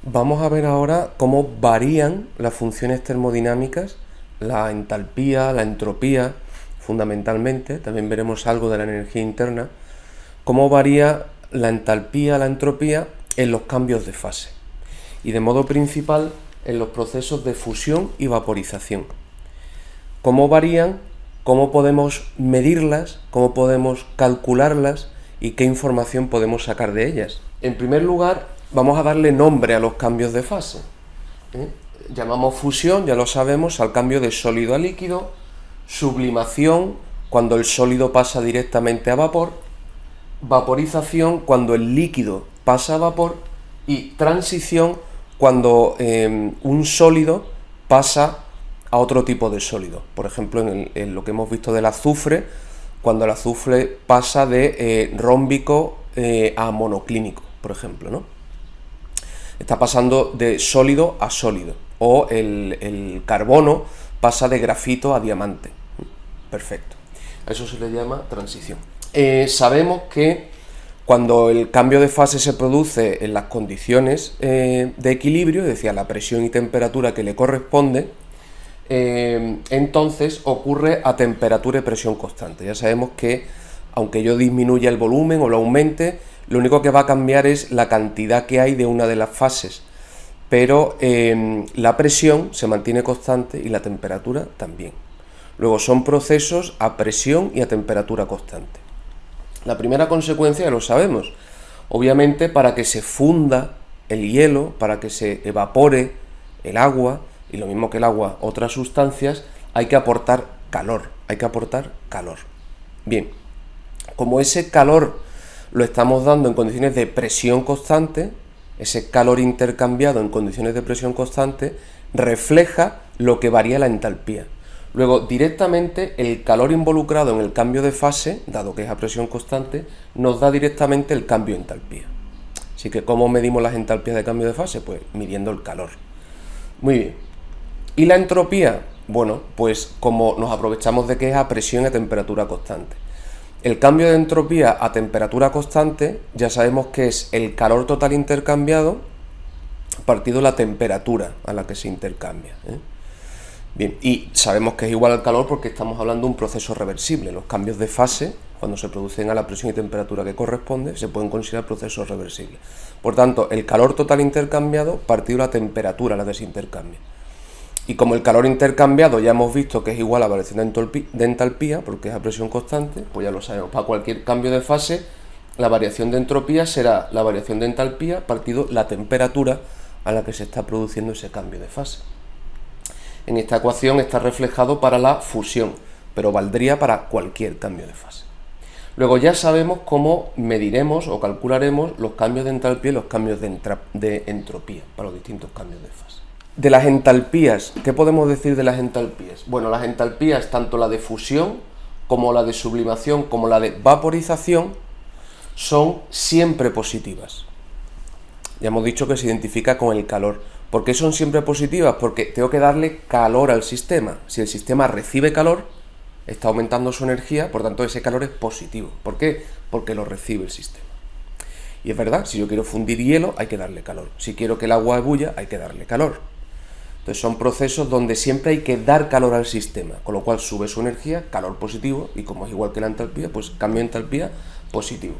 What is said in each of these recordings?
Vamos a ver ahora cómo varían las funciones termodinámicas, la entalpía, la entropía, fundamentalmente, también veremos algo de la energía interna, cómo varía la entalpía, la entropía en los cambios de fase y de modo principal en los procesos de fusión y vaporización. Cómo varían, cómo podemos medirlas, cómo podemos calcularlas y qué información podemos sacar de ellas. En primer lugar, vamos a darle nombre a los cambios de fase. Llamamos fusión, ya lo sabemos, al cambio de sólido a líquido, sublimación, cuando el sólido pasa directamente a vapor, vaporización, cuando el líquido pasa a vapor, y transición, cuando un sólido pasa a otro tipo de sólido. Por ejemplo, en lo que hemos visto del azufre, cuando el azufre pasa de rómbico a monoclínico, por ejemplo, ¿no? Está pasando de sólido a sólido. O el carbono pasa de grafito a diamante. Perfecto. A eso se le llama transición. Sabemos que cuando el cambio de fase se produce en las condiciones de equilibrio, es decir, a la presión y temperatura que le corresponde, entonces ocurre a temperatura y presión constante. Ya sabemos que aunque yo disminuya el volumen o lo aumente, lo único que va a cambiar es la cantidad que hay de una de las fases, pero la presión se mantiene constante y la temperatura también. Luego son procesos a presión y a temperatura constante. La primera consecuencia ya lo sabemos. Obviamente, para que se funda el hielo, para que se evapore el agua, y lo mismo que el agua, otras sustancias, hay que aportar calor. Bien, como ese calor lo estamos dando en condiciones de presión constante, ese calor intercambiado en condiciones de presión constante refleja lo que varía la entalpía. Luego, directamente, el calor involucrado en el cambio de fase, dado que es a presión constante, nos da directamente el cambio de entalpía. Así que, ¿cómo medimos las entalpías de cambio de fase? Pues midiendo el calor. Muy bien. ¿Y la entropía? Bueno, pues como nos aprovechamos de que es a presión y a temperatura constante. El cambio de entropía a temperatura constante ya sabemos que es el calor total intercambiado partido la temperatura a la que se intercambia. Bien, y sabemos que es igual al calor porque estamos hablando de un proceso reversible. Los cambios de fase, cuando se producen a la presión y temperatura que corresponde, se pueden considerar procesos reversibles. Por tanto, el calor total intercambiado partido la temperatura a la que se intercambia. Y como el calor intercambiado ya hemos visto que es igual a la variación de entalpía, porque es a presión constante, pues ya lo sabemos. Para cualquier cambio de fase, la variación de entropía será la variación de entalpía partido la temperatura a la que se está produciendo ese cambio de fase. En esta ecuación está reflejado para la fusión, pero valdría para cualquier cambio de fase. Luego ya sabemos cómo mediremos o calcularemos los cambios de entalpía y los cambios de entropía para los distintos cambios de fase. De las entalpías, ¿qué podemos decir de las entalpías? Bueno, las entalpías, tanto la de fusión como la de sublimación como la de vaporización, son siempre positivas. Ya hemos dicho que se identifica con el calor. ¿Por qué son siempre positivas? Porque tengo que darle calor al sistema. Si el sistema recibe calor, está aumentando su energía, por tanto ese calor es positivo. ¿Por qué? Porque lo recibe el sistema. Y es verdad, si yo quiero fundir hielo, hay que darle calor. Si quiero que el agua ebulla, hay que darle calor. Entonces son procesos donde siempre hay que dar calor al sistema, con lo cual sube su energía, calor positivo, y como es igual que la entalpía, pues cambio de entalpía positivo.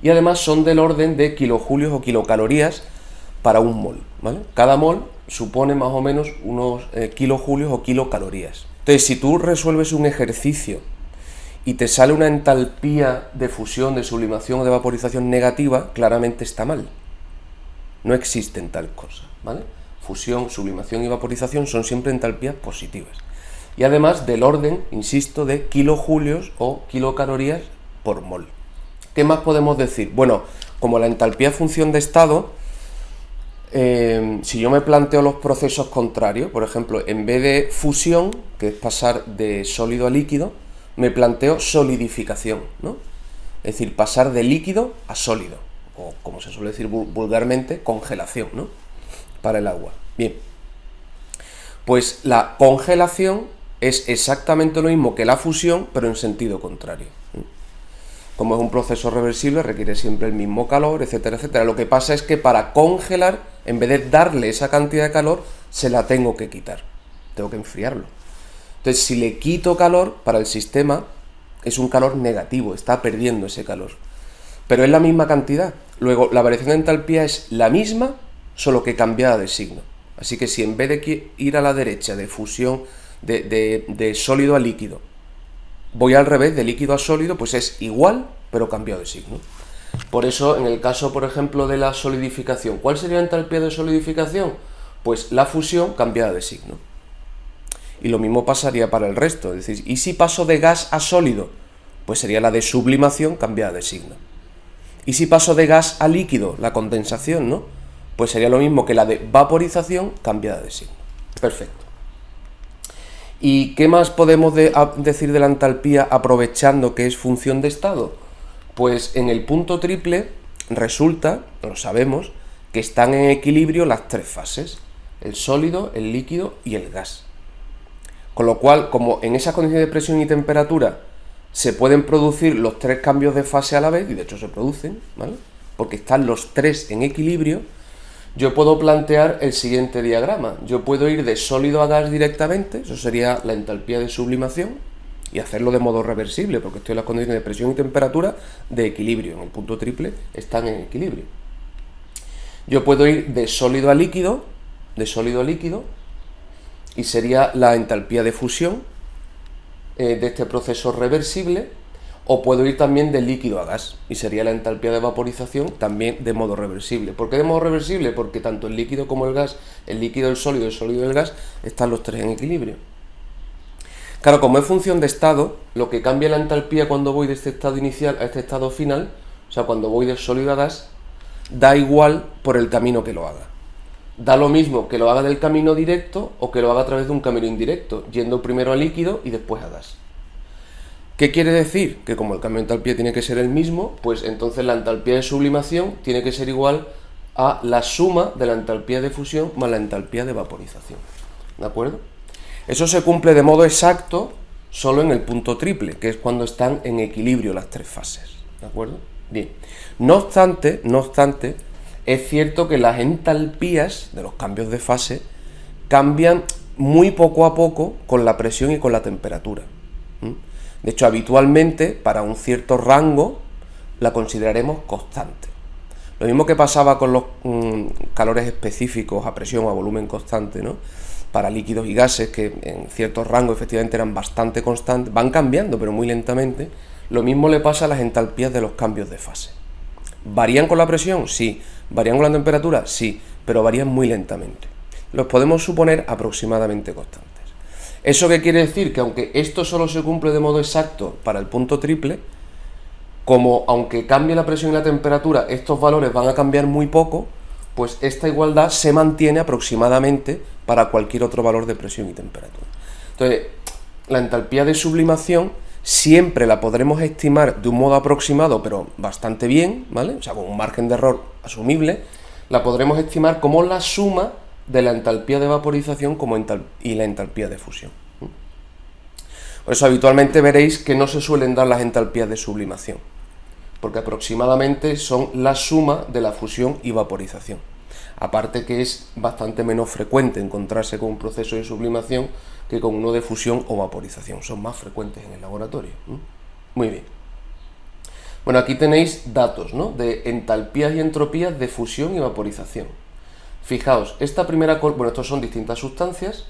Y además son del orden de kilojulios o kilocalorías para un mol, ¿vale? Cada mol supone más o menos unos kilojulios o kilocalorías. Entonces, si tú resuelves un ejercicio y te sale una entalpía de fusión, de sublimación o de vaporización negativa, claramente está mal. No existen tal cosas, ¿vale? Fusión, sublimación y vaporización son siempre entalpías positivas. Y además del orden, insisto, de kilojulios o kilocalorías por mol. ¿Qué más podemos decir? Bueno, como la entalpía es función de estado, si yo me planteo los procesos contrarios, por ejemplo, en vez de fusión, que es pasar de sólido a líquido, me planteo solidificación, ¿no? Es decir, pasar de líquido a sólido, o como se suele decir vulgarmente, congelación, ¿no? Para el agua. Bien, pues la congelación es exactamente lo mismo que la fusión, pero en sentido contrario. Como es un proceso reversible, requiere siempre el mismo calor, etcétera, etcétera. Lo que pasa es que para congelar, en vez de darle esa cantidad de calor, se la tengo que quitar. Tengo que enfriarlo. Entonces, si le quito calor, para el sistema es un calor negativo, está perdiendo ese calor. Pero es la misma cantidad. Luego, la variación de entalpía es la misma, solo que cambiada de signo. Así que si en vez de ir a la derecha de fusión de sólido a líquido, voy al revés, de líquido a sólido, pues es igual, pero cambiado de signo. Por eso, en el caso, por ejemplo, de la solidificación, ¿cuál sería la entalpía de solidificación? Pues la fusión cambiada de signo. Y lo mismo pasaría para el resto. Es decir, ¿y si paso de gas a sólido? Pues sería la de sublimación cambiada de signo. ¿Y si paso de gas a líquido? La condensación, ¿no? Pues sería lo mismo que la de vaporización cambiada de signo. Perfecto. ¿Y qué más podemos decir de la entalpía aprovechando que es función de estado? Pues en el punto triple resulta, lo sabemos, que están en equilibrio las tres fases, el sólido, el líquido y el gas. Con lo cual, como en esas condiciones de presión y temperatura se pueden producir los tres cambios de fase a la vez, y de hecho se producen, ¿vale? Porque están los tres en equilibrio, yo puedo plantear el siguiente diagrama. Yo puedo ir de sólido a gas directamente, eso sería la entalpía de sublimación, y hacerlo de modo reversible, porque estoy en las condiciones de presión y temperatura de equilibrio. En el punto triple están en equilibrio. Yo puedo ir de sólido a líquido, y sería la entalpía de fusión de este proceso reversible, o puedo ir también de líquido a gas, y sería la entalpía de vaporización también de modo reversible. ¿Por qué de modo reversible? Porque tanto el líquido como el gas, el líquido, el sólido y el gas, están los tres en equilibrio. Claro, como es función de estado, lo que cambia la entalpía cuando voy de este estado inicial a este estado final, o sea, cuando voy de sólido a gas, da igual por el camino que lo haga. Da lo mismo que lo haga del camino directo o que lo haga a través de un camino indirecto, yendo primero a líquido y después a gas. ¿Qué quiere decir? Que como el cambio de entalpía tiene que ser el mismo, pues entonces la entalpía de sublimación tiene que ser igual a la suma de la entalpía de fusión más la entalpía de vaporización. ¿De acuerdo? Eso se cumple de modo exacto solo en el punto triple, que es cuando están en equilibrio las tres fases. ¿De acuerdo? Bien. No obstante, es cierto que las entalpías de los cambios de fase cambian muy poco a poco con la presión y con la temperatura. De hecho, habitualmente, para un cierto rango, la consideraremos constante. Lo mismo que pasaba con los calores específicos a presión o a volumen constante, ¿no? Para líquidos y gases, que en ciertos rangos efectivamente eran bastante constantes, van cambiando, pero muy lentamente. Lo mismo le pasa a las entalpías de los cambios de fase. ¿Varían con la presión? Sí. ¿Varían con la temperatura? Sí, pero varían muy lentamente. Los podemos suponer aproximadamente constantes. ¿Eso qué quiere decir? Que aunque esto solo se cumple de modo exacto para el punto triple, como aunque cambie la presión y la temperatura, estos valores van a cambiar muy poco, pues esta igualdad se mantiene aproximadamente para cualquier otro valor de presión y temperatura. Entonces, la entalpía de sublimación siempre la podremos estimar de un modo aproximado, pero bastante bien, ¿vale? O sea, con un margen de error asumible, la podremos estimar como la suma de la entalpía de vaporización y la entalpía de fusión. Por eso habitualmente veréis que no se suelen dar las entalpías de sublimación, porque aproximadamente son la suma de la fusión y vaporización. Aparte que es bastante menos frecuente encontrarse con un proceso de sublimación que con uno de fusión o vaporización. Son más frecuentes en el laboratorio. Muy bien. Bueno, aquí tenéis datos, ¿no?, de entalpías y entropías de fusión y vaporización. Fijaos, esta primera, bueno, estos son distintas sustancias,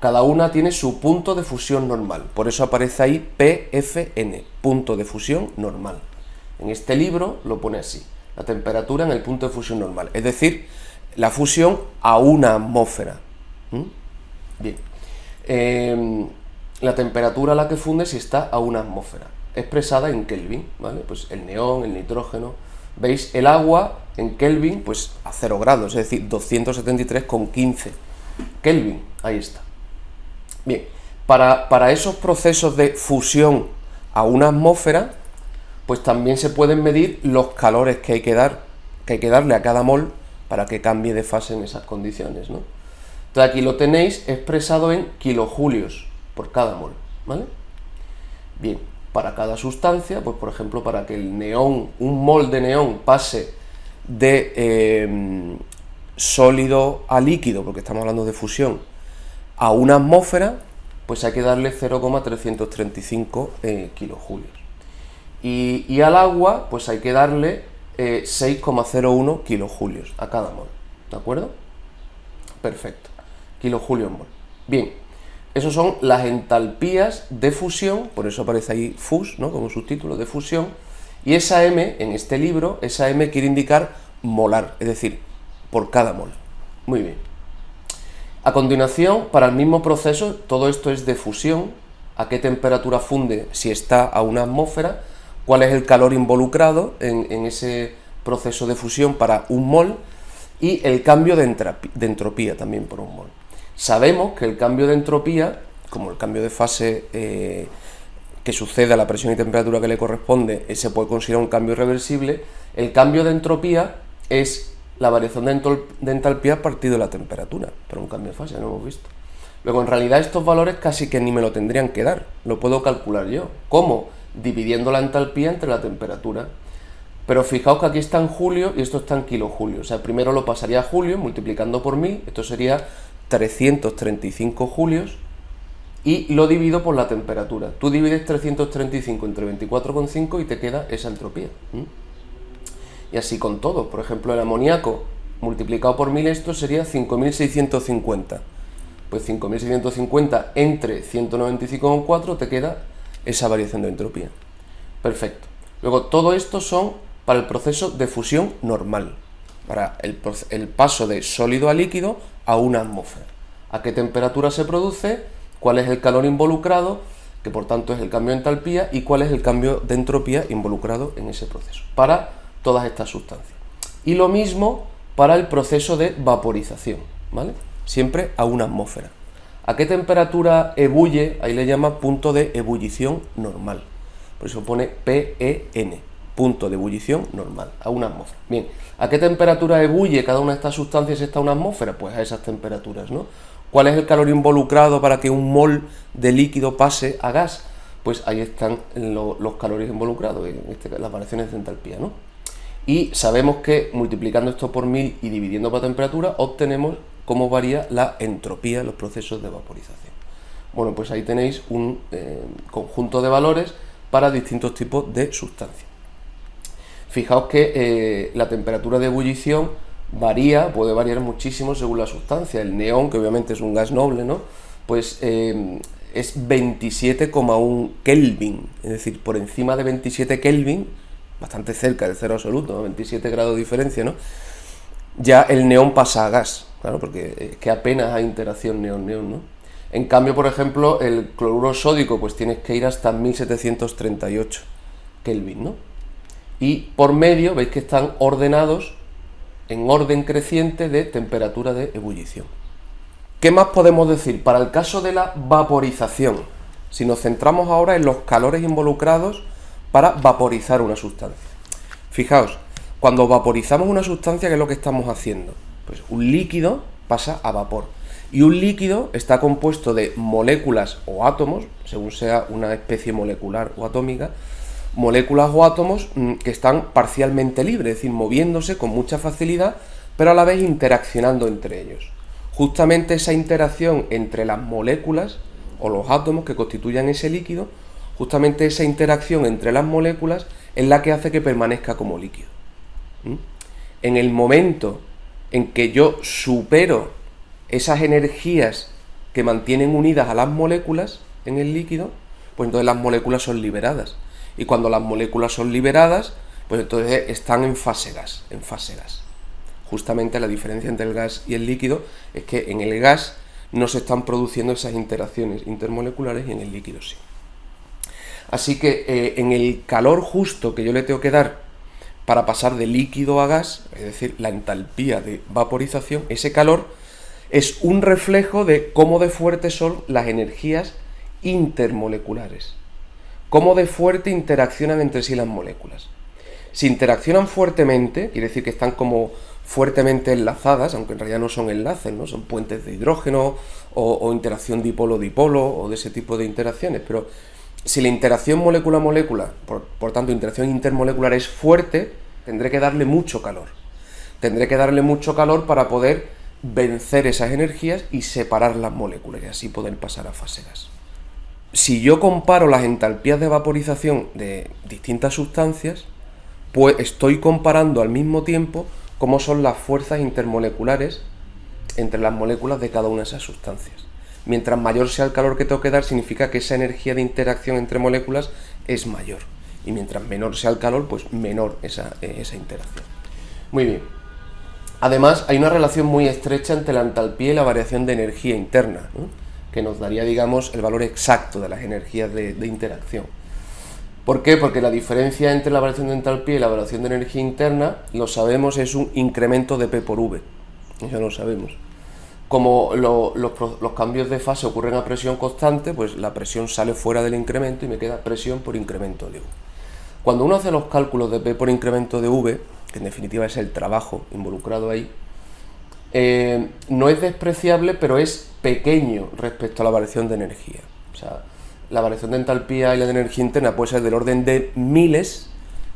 cada una tiene su punto de fusión normal, por eso aparece ahí PFN, punto de fusión normal. En este libro lo pone así, la temperatura en el punto de fusión normal, es decir, la fusión a una atmósfera. Bien, la temperatura a la que funde si está a una atmósfera, expresada en Kelvin, ¿vale? Pues el neón, el nitrógeno, veis el agua en Kelvin, pues a 0 grados, es decir, 273,15 Kelvin, ahí está. Bien, para esos procesos de fusión a una atmósfera, pues también se pueden medir los calores que hay que darle a cada mol para que cambie de fase en esas condiciones, ¿no? Entonces aquí lo tenéis expresado en kilojulios por cada mol, ¿vale? Bien, para cada sustancia, pues por ejemplo, para que el neón, un mol de neón pase de sólido a líquido, porque estamos hablando de fusión, a una atmósfera, pues hay que darle 0,335 kilojulios. Y al agua, pues hay que darle 6,01 kilojulios a cada mol. ¿De acuerdo? Perfecto. Kilojulios mol. Bien, esas son las entalpías de fusión, por eso aparece ahí FUS, ¿no? Como subtítulo de fusión. Y esa M, en este libro, esa M quiere indicar molar, es decir, por cada mol. Muy bien. A continuación, para el mismo proceso, todo esto es de fusión, a qué temperatura funde si está a una atmósfera, cuál es el calor involucrado en ese proceso de fusión para un mol y el cambio de entropía también por un mol. Sabemos que el cambio de entropía, como el cambio de fase que sucede a la presión y temperatura que le corresponde, se puede considerar un cambio irreversible. El cambio de entropía es la variación de entalpía partido de la temperatura, pero un cambio de fase, no hemos visto. Luego, en realidad, estos valores casi que ni me lo tendrían que dar, lo puedo calcular yo. ¿Cómo? Dividiendo la entalpía entre la temperatura. Pero fijaos que aquí está en julio y esto está en kilojulios. O sea, primero lo pasaría a julio multiplicando por 1000, esto sería 335 julios, y lo divido por la temperatura. Tú divides 335 entre 24,5 y te queda esa entropía. Y así con todo. Por ejemplo, el amoníaco multiplicado por 1000, esto sería 5650. Pues 5650 entre 195,4 te queda esa variación de entropía. Perfecto. Luego, todo esto son para el proceso de fusión normal, para el paso de sólido a líquido a una atmósfera. ¿A qué temperatura se produce? ¿Cuál es el calor involucrado? Que por tanto es el cambio de entalpía. ¿Y cuál es el cambio de entropía involucrado en ese proceso? Para todas estas sustancias. Y lo mismo para el proceso de vaporización, ¿vale? Siempre a una atmósfera. ¿A qué temperatura ebulle? Ahí le llama punto de ebullición normal. Por eso pone PEN, punto de ebullición normal, a una atmósfera. Bien, ¿a qué temperatura ebulle cada una de estas sustancias está a una atmósfera? Pues a esas temperaturas, ¿no? ¿Cuál es el calor involucrado para que un mol de líquido pase a gas? Pues ahí están los calores involucrados, las variaciones de entalpía, ¿no? Y sabemos que multiplicando esto por 1000 y dividiendo por temperatura, obtenemos cómo varía la entropía en los procesos de vaporización. Bueno, pues ahí tenéis un conjunto de valores para distintos tipos de sustancias. Fijaos que la temperatura de ebullición puede variar muchísimo según la sustancia. El neón, que obviamente es un gas noble, ¿no? Pues es 27,1 Kelvin, es decir, por encima de 27 Kelvin, bastante cerca del cero absoluto, ¿no? 27 grados de diferencia, ¿no? Ya el neón pasa a gas, claro, porque es que apenas hay interacción neón-neón, ¿no? En cambio, por ejemplo, el cloruro sódico, pues tienes que ir hasta 1738 Kelvin, ¿no? Y por medio, veis que están ordenados en orden creciente de temperatura de ebullición. ¿Qué más podemos decir? Para el caso de la vaporización, si nos centramos ahora en los calores involucrados para vaporizar una sustancia. Fijaos, cuando vaporizamos una sustancia, ¿qué es lo que estamos haciendo? Pues un líquido pasa a vapor. Y un líquido está compuesto de moléculas o átomos, según sea una especie molecular o atómica, moléculas o átomos que están parcialmente libres, es decir, moviéndose con mucha facilidad, pero a la vez interaccionando entre ellos. Justamente esa interacción entre las moléculas o los átomos que constituyan ese líquido, justamente esa interacción entre las moléculas es la que hace que permanezca como líquido. En el momento en que yo supero esas energías que mantienen unidas a las moléculas en el líquido, pues entonces las moléculas son liberadas. Y cuando las moléculas son liberadas, pues entonces están en fase gas, Justamente la diferencia entre el gas y el líquido es que en el gas no se están produciendo esas interacciones intermoleculares y en el líquido sí. Así que en el calor justo que yo le tengo que dar para pasar de líquido a gas, es decir, la entalpía de vaporización, ese calor es un reflejo de cómo de fuertes son las energías intermoleculares. Cómo de fuerte interaccionan entre sí las moléculas. Si interaccionan fuertemente, quiere decir que están como fuertemente enlazadas, aunque en realidad no son enlaces, ¿no? Son puentes de hidrógeno o interacción dipolo-dipolo o de ese tipo de interacciones, pero Si la interacción molécula-molécula, por tanto interacción intermolecular es fuerte, tendré que darle mucho calor. Tendré que darle mucho calor para poder vencer esas energías y separar las moléculas y así poder pasar a fase gas. Si yo comparo las entalpías de vaporización de distintas sustancias, pues estoy comparando al mismo tiempo cómo son las fuerzas intermoleculares entre las moléculas de cada una de esas sustancias. Mientras mayor sea el calor que tengo que dar, significa que esa energía de interacción entre moléculas es mayor. Y mientras menor sea el calor, pues menor esa interacción. Muy bien. Además, hay una relación muy estrecha entre la entalpía y la variación de energía interna, ¿no? Que nos daría, digamos, el valor exacto de las energías de interacción. ¿Por qué? Porque la diferencia entre la variación de entalpía y la variación de energía interna, lo sabemos, es un incremento de P por V. Eso lo sabemos. Como los cambios de fase ocurren a presión constante, pues la presión sale fuera del incremento y me queda presión por incremento de V. Cuando uno hace los cálculos de P por incremento de V, que en definitiva es el trabajo involucrado ahí, no es despreciable, pero es pequeño respecto a la variación de energía. O sea, la variación de entalpía y la de energía interna puede ser del orden de miles,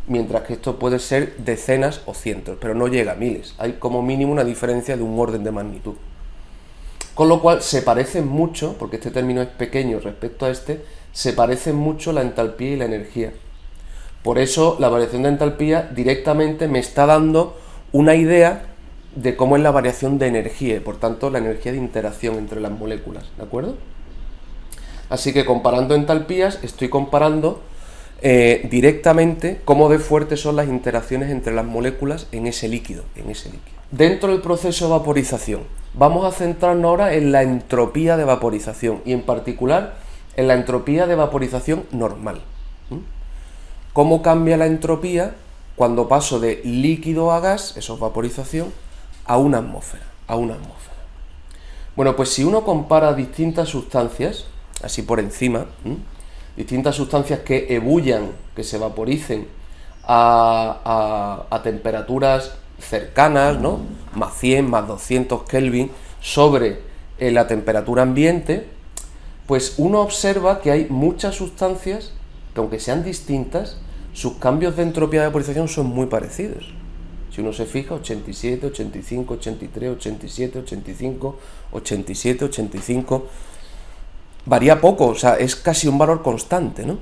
mientras que esto puede ser decenas o cientos, pero no llega a miles. Hay como mínimo una diferencia de un orden de magnitud. Con lo cual se parecen mucho, porque este término es pequeño respecto a este, se parecen mucho la entalpía y la energía. Por eso la variación de entalpía directamente me está dando una idea de cómo es la variación de energía y por tanto la energía de interacción entre las moléculas, ¿de acuerdo? Así que comparando entalpías estoy comparando directamente cómo de fuertes son las interacciones entre las moléculas en ese líquido. Dentro del proceso de vaporización vamos a centrarnos ahora en la entropía de vaporización y en particular en la entropía de vaporización normal. ¿Cómo cambia la entropía cuando paso de líquido a gas, eso es vaporización, a una atmósfera? Bueno, pues si uno compara distintas sustancias, así por encima, distintas sustancias que ebullan, que se vaporicen a temperaturas cercanas, ¿no? Más 100, más 200 Kelvin sobre la temperatura ambiente, pues uno observa que hay muchas sustancias que aunque sean distintas, sus cambios de entropía de vaporización son muy parecidos. Si uno se fija, 87, 85, 83, 87, 85, 87, 85... varía poco, o sea, es casi un valor constante, ¿no?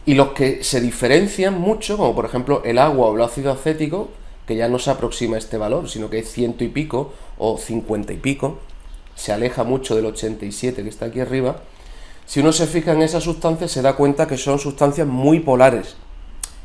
Y los que se diferencian mucho, como por ejemplo el agua o el ácido acético, que ya no se aproxima a este valor, sino que es 100 y pico o 50 y pico, se aleja mucho del 87 que está aquí arriba. Si uno se fija en esas sustancias se da cuenta que son sustancias muy polares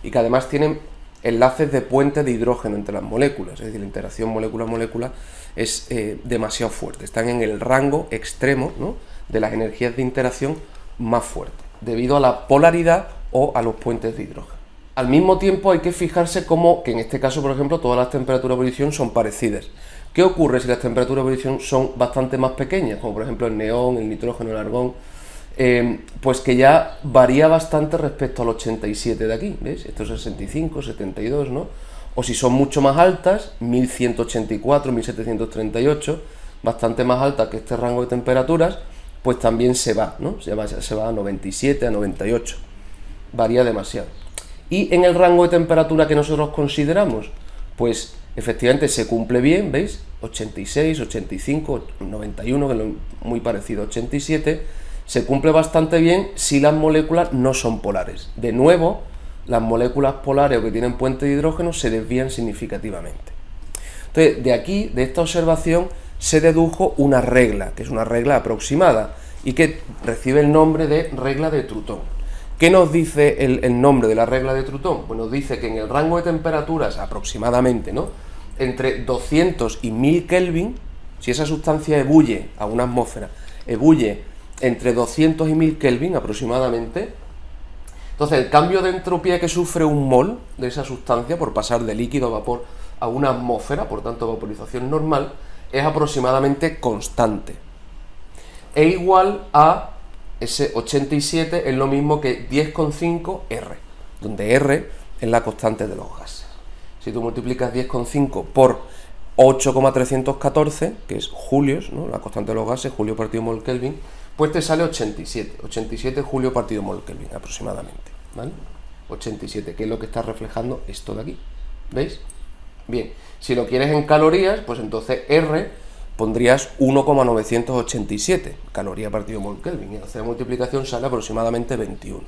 y que además tienen enlaces de puente de hidrógeno entre las moléculas, es decir, la interacción molécula-molécula es demasiado fuerte, están en el rango extremo, ¿no?, de las energías de interacción más fuertes, debido a la polaridad o a los puentes de hidrógeno. Al mismo tiempo hay que fijarse cómo, que en este caso por ejemplo todas las temperaturas de ebullición son parecidas. ¿Qué ocurre si las temperaturas de ebullición son bastante más pequeñas, como por ejemplo el neón, el nitrógeno, el argón? Pues que ya varía bastante respecto al 87 de aquí, ¿veis? Esto es 65, 72, ¿no? O si son mucho más altas, 1184, 1738, bastante más altas que este rango de temperaturas, pues también se va, ¿no? Se va a 97, a 98, varía demasiado. Y en el rango de temperatura que nosotros consideramos, pues efectivamente se cumple bien, ¿veis? 86, 85, 91, que es muy parecido a 87, se cumple bastante bien si las moléculas no son polares. De nuevo, las moléculas polares o que tienen puente de hidrógeno se desvían significativamente. Entonces, de aquí, de esta observación, se dedujo una regla, que es una regla aproximada, y que recibe el nombre de regla de Trutón. ¿Qué nos dice el nombre de la regla de Trutón? Pues nos dice que en el rango de temperaturas, aproximadamente, ¿no?, entre 200 y 1000 Kelvin, si esa sustancia ebulle a una atmósfera, ebulle entre 200 y 1000 Kelvin aproximadamente, entonces el cambio de entropía que sufre un mol de esa sustancia por pasar de líquido a vapor a una atmósfera, por tanto vaporización normal, es aproximadamente constante. E igual a ese 87 es lo mismo que 10,5 R, donde R es la constante de los gases. Si tú multiplicas 10,5 por 8,314, que es julios, ¿no? La constante de los gases, julio partido mol Kelvin, pues te sale 87 julio partido mol Kelvin aproximadamente, ¿vale? 87, que es lo que está reflejando esto de aquí, ¿veis? Bien, si lo quieres en calorías, pues entonces R pondrías 1,987 caloría partido mol Kelvin, y hacer la multiplicación sale aproximadamente 21.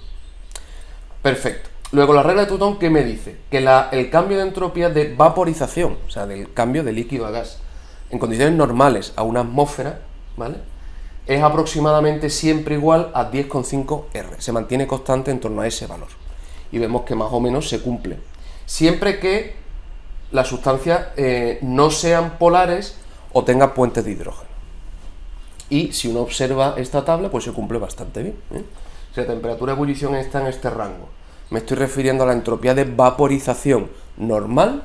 Perfecto. Luego la regla de Trutón, ¿qué me dice? Que el cambio de entropía de vaporización, o sea, del cambio de líquido a gas, en condiciones normales a una atmósfera, ¿vale?, es aproximadamente siempre igual a 10,5 R. Se mantiene constante en torno a ese valor. Y vemos que más o menos se cumple. Siempre que las sustancias no sean polares o tengan puentes de hidrógeno. Y si uno observa esta tabla, pues se cumple bastante bien, ¿eh? Si la temperatura de ebullición está en este rango, me estoy refiriendo a la entropía de vaporización normal,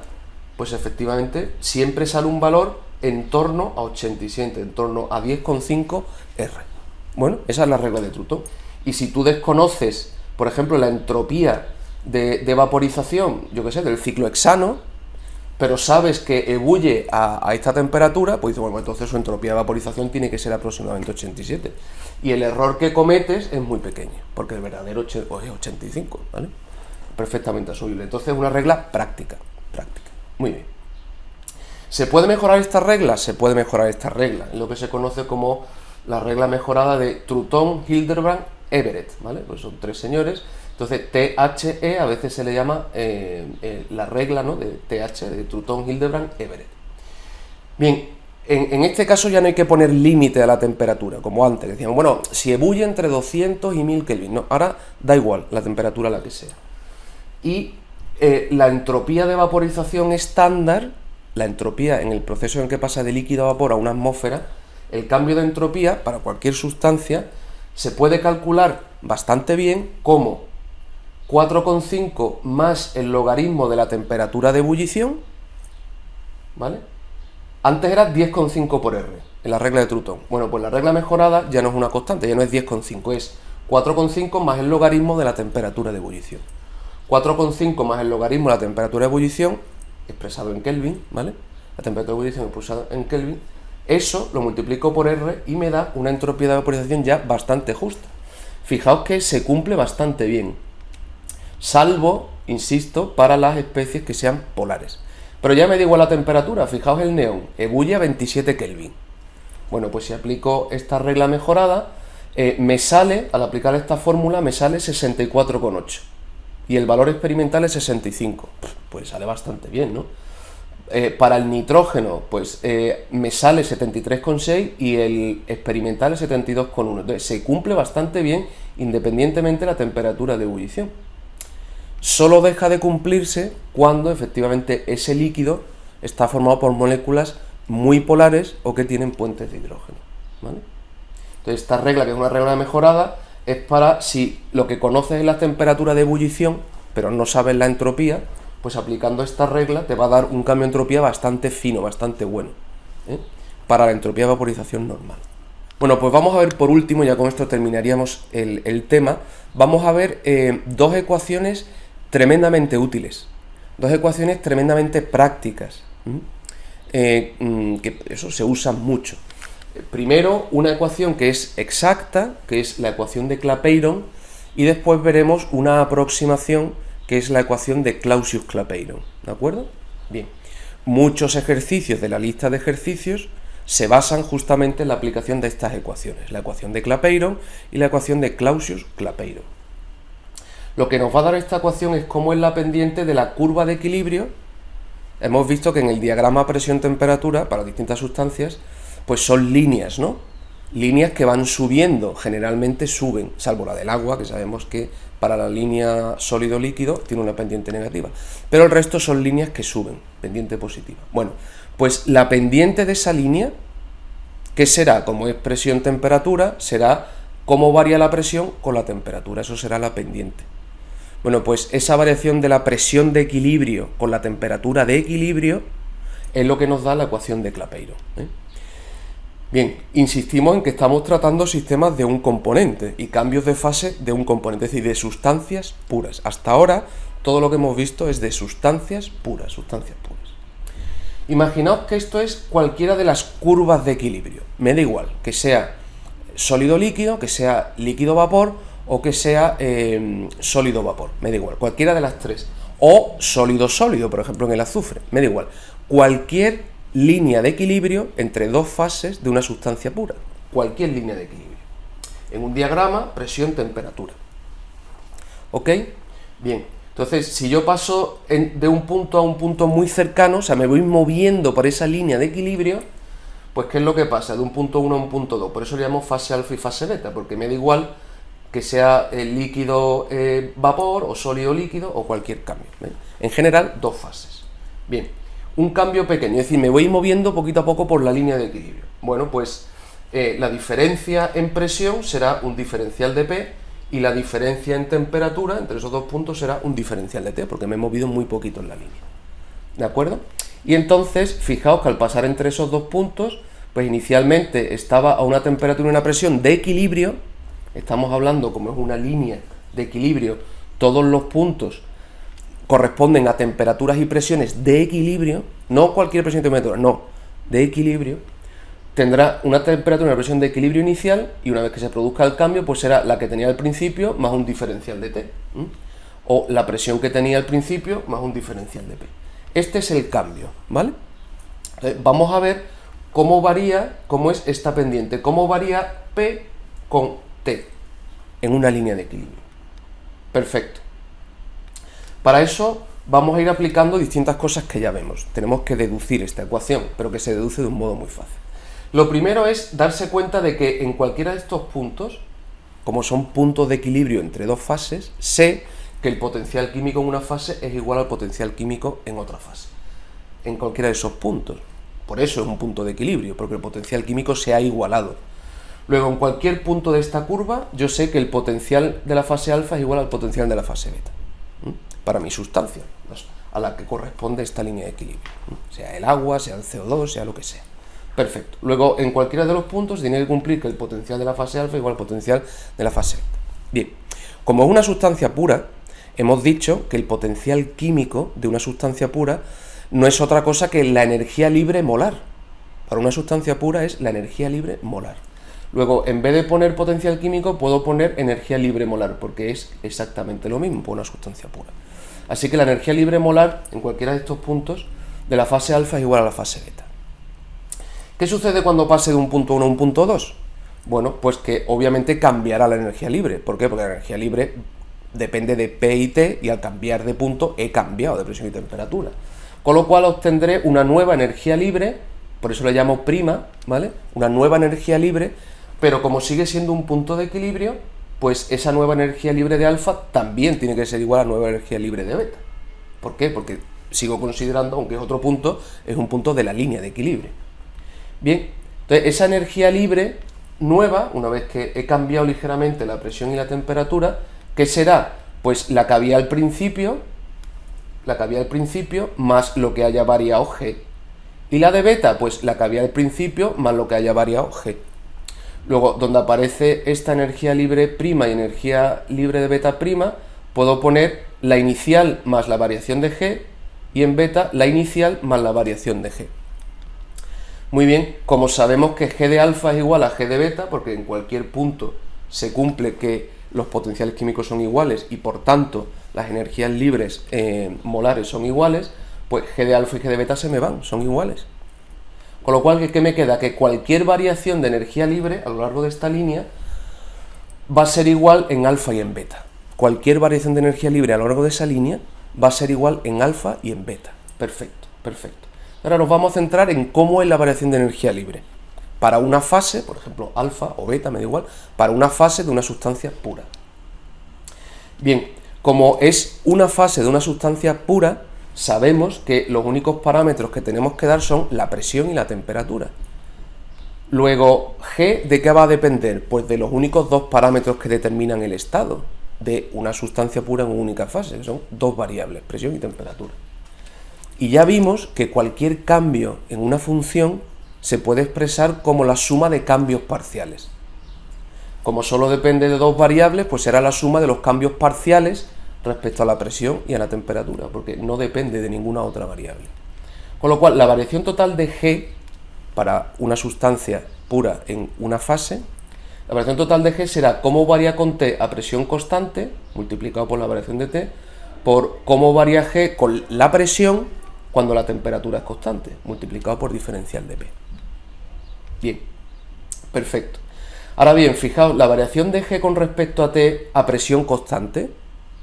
pues efectivamente siempre sale un valor en torno a 87, en torno a 10,5 R. Bueno, esa es la regla de Trutón. Y si tú desconoces, por ejemplo, la entropía de vaporización, yo qué sé, del ciclo hexano, pero sabes que ebulle a esta temperatura, pues dices, bueno, entonces su entropía de vaporización tiene que ser aproximadamente 87. Y el error que cometes es muy pequeño, porque el verdadero es 85, ¿vale? Perfectamente asumible. Entonces es una regla práctica. Muy bien. ¿Se puede mejorar esta regla? Se puede mejorar esta regla, en lo que se conoce como la regla mejorada de Trutón, Hildebrand, Everett, ¿vale? Pues son tres señores. Entonces, THE a veces se le llama la regla, ¿no?, de TH, de Trutón, Hildebrand, Everett. Bien, en este caso ya no hay que poner límite a la temperatura, como antes. Decíamos, bueno, si ebulle entre 200 y 1000 Kelvin, no, ahora da igual la temperatura la que sea. Y la entropía de vaporización estándar, la entropía en el proceso en el que pasa de líquido a vapor a una atmósfera, el cambio de entropía para cualquier sustancia se puede calcular bastante bien como 4,5 más el logaritmo de la temperatura de ebullición, ¿vale? Antes era 10,5 por R, en la regla de Trutón. Bueno, pues la regla mejorada ya no es una constante, ya no es 10,5, es 4,5 más el logaritmo de la temperatura de ebullición. 4,5 más el logaritmo de la temperatura de ebullición, expresado en Kelvin, ¿vale? La temperatura de ebullición expresada en Kelvin, eso lo multiplico por R y me da una entropía de vaporización ya bastante justa. Fijaos que se cumple bastante bien, salvo, insisto, para las especies que sean polares. Pero ya me da igual la temperatura, fijaos el neón, ebulle a 27 Kelvin. Bueno, pues si aplico esta regla mejorada, me sale, al aplicar esta fórmula, me sale 64,8. Y el valor experimental es 65. Pues sale bastante bien, ¿no? Para el nitrógeno, pues me sale 73,6 y el experimental es 72,1. Entonces se cumple bastante bien independientemente de la temperatura de ebullición. Solo deja de cumplirse cuando efectivamente ese líquido está formado por moléculas muy polares o que tienen puentes de hidrógeno, ¿vale? Entonces esta regla, que es una regla mejorada, es para si lo que conoces es la temperatura de ebullición, pero no sabes la entropía, pues aplicando esta regla te va a dar un cambio de entropía bastante fino, bastante bueno, ¿eh?, para la entropía de vaporización normal. Bueno, pues vamos a ver por último, ya con esto terminaríamos el tema, vamos a ver dos ecuaciones tremendamente útiles, dos ecuaciones tremendamente prácticas, que eso se usan mucho. Primero, una ecuación que es exacta, que es la ecuación de Clapeyron, y después veremos una aproximación, que es la ecuación de Clausius-Clapeyron, ¿de acuerdo? Bien, muchos ejercicios de la lista de ejercicios se basan justamente en la aplicación de estas ecuaciones, la ecuación de Clapeyron y la ecuación de Clausius-Clapeyron. Lo que nos va a dar esta ecuación es cómo es la pendiente de la curva de equilibrio. Hemos visto que en el diagrama presión-temperatura para distintas sustancias, pues son líneas, ¿no? Líneas que van subiendo, generalmente suben, salvo la del agua, que sabemos que para la línea sólido-líquido tiene una pendiente negativa, pero el resto son líneas que suben, pendiente positiva. Bueno, pues la pendiente de esa línea, ¿qué será? Como es presión-temperatura, será cómo varía la presión con la temperatura, eso será la pendiente. Bueno, pues esa variación de la presión de equilibrio con la temperatura de equilibrio es lo que nos da la ecuación de Clapeyron, ¿eh? Bien, insistimos en que estamos tratando sistemas de un componente y cambios de fase de un componente, es decir, de sustancias puras. Hasta ahora todo lo que hemos visto es de sustancias puras, sustancias puras. Imaginaos que esto es cualquiera de las curvas de equilibrio. Me da igual que sea sólido-líquido, que sea líquido-vapor o que sea sólido-vapor. Me da igual, cualquiera de las tres. O sólido-sólido, por ejemplo, en el azufre. Me da igual. Cualquier línea de equilibrio entre dos fases de una sustancia pura. Cualquier línea de equilibrio. En un diagrama, presión, temperatura. ¿Ok? Bien. Entonces, si yo paso de un punto a un punto muy cercano, o sea, me voy moviendo por esa línea de equilibrio, pues ¿qué es lo que pasa? De un punto 1 a un punto 2. Por eso le llamo fase alfa y fase beta, porque me da igual que sea líquido vapor o sólido líquido o cualquier cambio. ¿Ven? En general, dos fases. Bien, un cambio pequeño, es decir, me voy moviendo poquito a poco por la línea de equilibrio. Bueno, pues la diferencia en presión será un diferencial de P, y la diferencia en temperatura entre esos dos puntos será un diferencial de T, porque me he movido muy poquito en la línea. ¿De acuerdo? Y entonces, fijaos que al pasar entre esos dos puntos, pues inicialmente estaba a una temperatura y una presión de equilibrio. Estamos hablando, como es una línea de equilibrio, todos los puntos corresponden a temperaturas y presiones de equilibrio, no cualquier presión y temperatura, no, de equilibrio. Tendrá una temperatura y una presión de equilibrio inicial, y una vez que se produzca el cambio, pues será la que tenía al principio más un diferencial de T, o la presión que tenía al principio más un diferencial de P. Este es el cambio, ¿vale? Entonces, vamos a ver cómo varía, cómo es esta pendiente, cómo varía P con T en una línea de equilibrio. Perfecto. Para eso vamos a ir aplicando distintas cosas que ya vemos. Tenemos que deducir esta ecuación, pero que se deduce de un modo muy fácil. Lo primero es darse cuenta de que en cualquiera de estos puntos, como son puntos de equilibrio entre dos fases, sé que el potencial químico en una fase es igual al potencial químico en otra fase. En cualquiera de esos puntos. Por eso es un punto de equilibrio, porque el potencial químico se ha igualado. Luego, en cualquier punto de esta curva, yo sé que el potencial de la fase alfa es igual al potencial de la fase beta. Para mi sustancia, a la que corresponde esta línea de equilibrio. Sea el agua, sea el CO2, sea lo que sea. Perfecto. Luego, en cualquiera de los puntos tiene que cumplir que el potencial de la fase alfa es igual al potencial de la fase beta. Bien, como es una sustancia pura, hemos dicho que el potencial químico de una sustancia pura no es otra cosa que la energía libre molar. Para una sustancia pura es la energía libre molar. Luego, en vez de poner potencial químico, puedo poner energía libre molar, porque es exactamente lo mismo para una sustancia pura. Así que la energía libre molar, en cualquiera de estos puntos, de la fase alfa es igual a la fase beta. ¿Qué sucede cuando pase de un punto 1 a un punto 2? Bueno, pues que obviamente cambiará la energía libre. ¿Por qué? Porque la energía libre depende de P y T, y al cambiar de punto he cambiado de presión y temperatura. Con lo cual obtendré una nueva energía libre, por eso le llamo prima, ¿vale? Una nueva energía libre, pero como sigue siendo un punto de equilibrio, pues esa nueva energía libre de alfa también tiene que ser igual a la nueva energía libre de beta. ¿Por qué? Porque sigo considerando, aunque es otro punto, es un punto de la línea de equilibrio. Bien, entonces esa energía libre nueva, una vez que he cambiado ligeramente la presión y la temperatura, ¿qué será? Pues la que había al principio, más lo que haya variado G. Y la de beta, pues la que había al principio más lo que haya variado G. Luego, donde aparece esta energía libre prima y energía libre de beta prima, puedo poner la inicial más la variación de G, y en beta la inicial más la variación de G. Muy bien, como sabemos que G de alfa es igual a G de beta, porque en cualquier punto se cumple que los potenciales químicos son iguales y por tanto las energías libres molares son iguales, pues G de alfa y G de beta se me van, son iguales. Con lo cual, ¿qué me queda? Que cualquier variación de energía libre a lo largo de esta línea va a ser igual en alfa y en beta. Cualquier variación de energía libre a lo largo de esa línea va a ser igual en alfa y en beta. Perfecto, perfecto. Ahora nos vamos a centrar en cómo es la variación de energía libre. Para una fase, por ejemplo, alfa o beta, me da igual, para una fase de una sustancia pura. Bien, como es una fase de una sustancia pura, sabemos que los únicos parámetros que tenemos que dar son la presión y la temperatura. Luego, G, ¿de qué va a depender? Pues de los únicos dos parámetros que determinan el estado de una sustancia pura en una única fase, que son dos variables, presión y temperatura. Y ya vimos que cualquier cambio en una función se puede expresar como la suma de cambios parciales. Como solo depende de dos variables, pues será la suma de los cambios parciales respecto a la presión y a la temperatura, porque no depende de ninguna otra variable. Con lo cual, la variación total de G para una sustancia pura en una fase, la variación total de G será cómo varía con T a presión constante, multiplicado por la variación de T, por cómo varía G con la presión cuando la temperatura es constante, multiplicado por diferencial de P. Bien, perfecto. Ahora bien, fijaos, la variación de G con respecto a T a presión constante,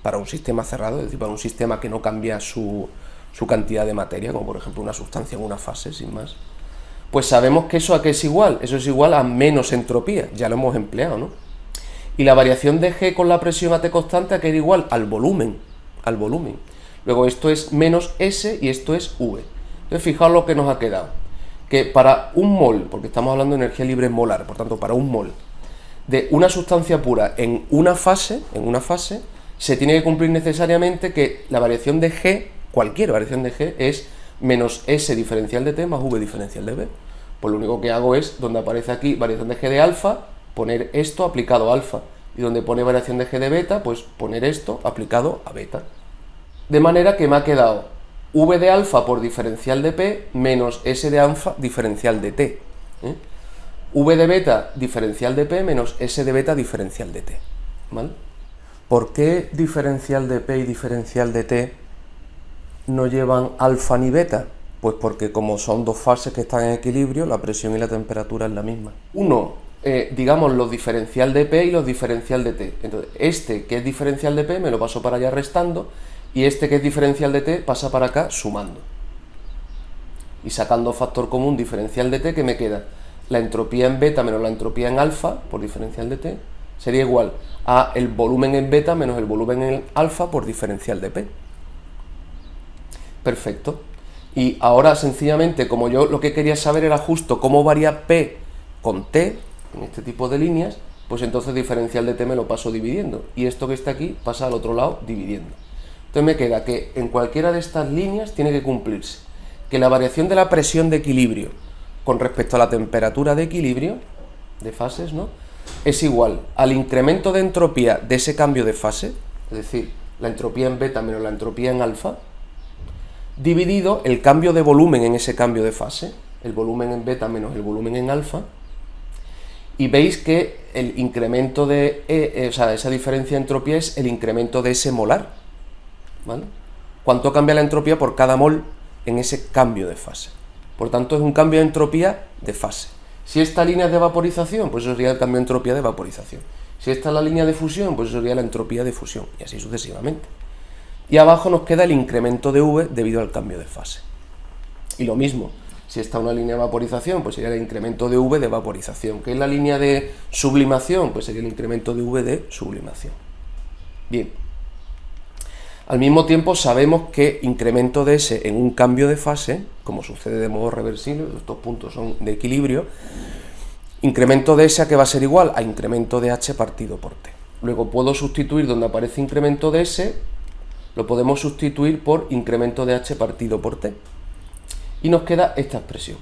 para un sistema cerrado, es decir, para un sistema que no cambia su cantidad de materia, como por ejemplo una sustancia en una fase, sin más, pues sabemos que eso a qué es igual. Eso es igual a menos entropía, ya lo hemos empleado, ¿no? Y la variación de G con la presión a T constante a qué era igual al volumen, Luego esto es menos S y esto es V. Entonces fijaos lo que nos ha quedado, que para un mol, porque estamos hablando de energía libre molar, por tanto para un mol de una sustancia pura en una fase, se tiene que cumplir necesariamente que la variación de G, cualquier variación de G, es menos S diferencial de T más V diferencial de B. Pues lo único que hago es, donde aparece aquí variación de G de alfa, poner esto aplicado a alfa. Y donde pone variación de G de beta, pues poner esto aplicado a beta. De manera que me ha quedado V de alfa por diferencial de P menos S de alfa diferencial de T. V de beta diferencial de P menos S de beta diferencial de T. ¿Vale? ¿Por qué diferencial de P y diferencial de T no llevan alfa ni beta? Pues porque como son dos fases que están en equilibrio, la presión y la temperatura es la misma. Digamos los diferencial de P y los diferencial de T. Entonces, este que es diferencial de P me lo paso para allá restando, y este que es diferencial de T pasa para acá sumando. Y sacando factor común diferencial de T, ¿qué me queda? La entropía en beta menos la entropía en alfa por diferencial de T sería igual a el volumen en beta menos el volumen en alfa por diferencial de P. Perfecto. Y ahora sencillamente, como yo lo que quería saber era justo cómo varía P con T en este tipo de líneas, pues entonces diferencial de T me lo paso dividiendo, y esto que está aquí pasa al otro lado dividiendo. Entonces me queda que en cualquiera de estas líneas tiene que cumplirse que la variación de la presión de equilibrio con respecto a la temperatura de equilibrio de fases, ¿no?, es igual al incremento de entropía de ese cambio de fase, es decir, la entropía en beta menos la entropía en alfa, dividido el cambio de volumen en ese cambio de fase, el volumen en beta menos el volumen en alfa, y veis que el incremento de esa diferencia de entropía es el incremento de ese molar, ¿vale? ¿Cuánto cambia la entropía por cada mol en ese cambio de fase? Por tanto, es un cambio de entropía de fase. Si esta línea es de vaporización, pues eso sería el cambio de entropía de vaporización. Si esta es la línea de fusión, pues eso sería la entropía de fusión, y así sucesivamente. Y abajo nos queda el incremento de V debido al cambio de fase. Y lo mismo, si está una línea de vaporización, pues sería el incremento de V de vaporización. ¿Qué es la línea de sublimación? Pues sería el incremento de V de sublimación. Bien. Al mismo tiempo sabemos que incremento de S en un cambio de fase, como sucede de modo reversible, estos puntos son de equilibrio, incremento de S a que va a ser igual a incremento de H partido por T. Luego puedo sustituir donde aparece incremento de S, lo podemos sustituir por incremento de H partido por T. Y nos queda esta expresión.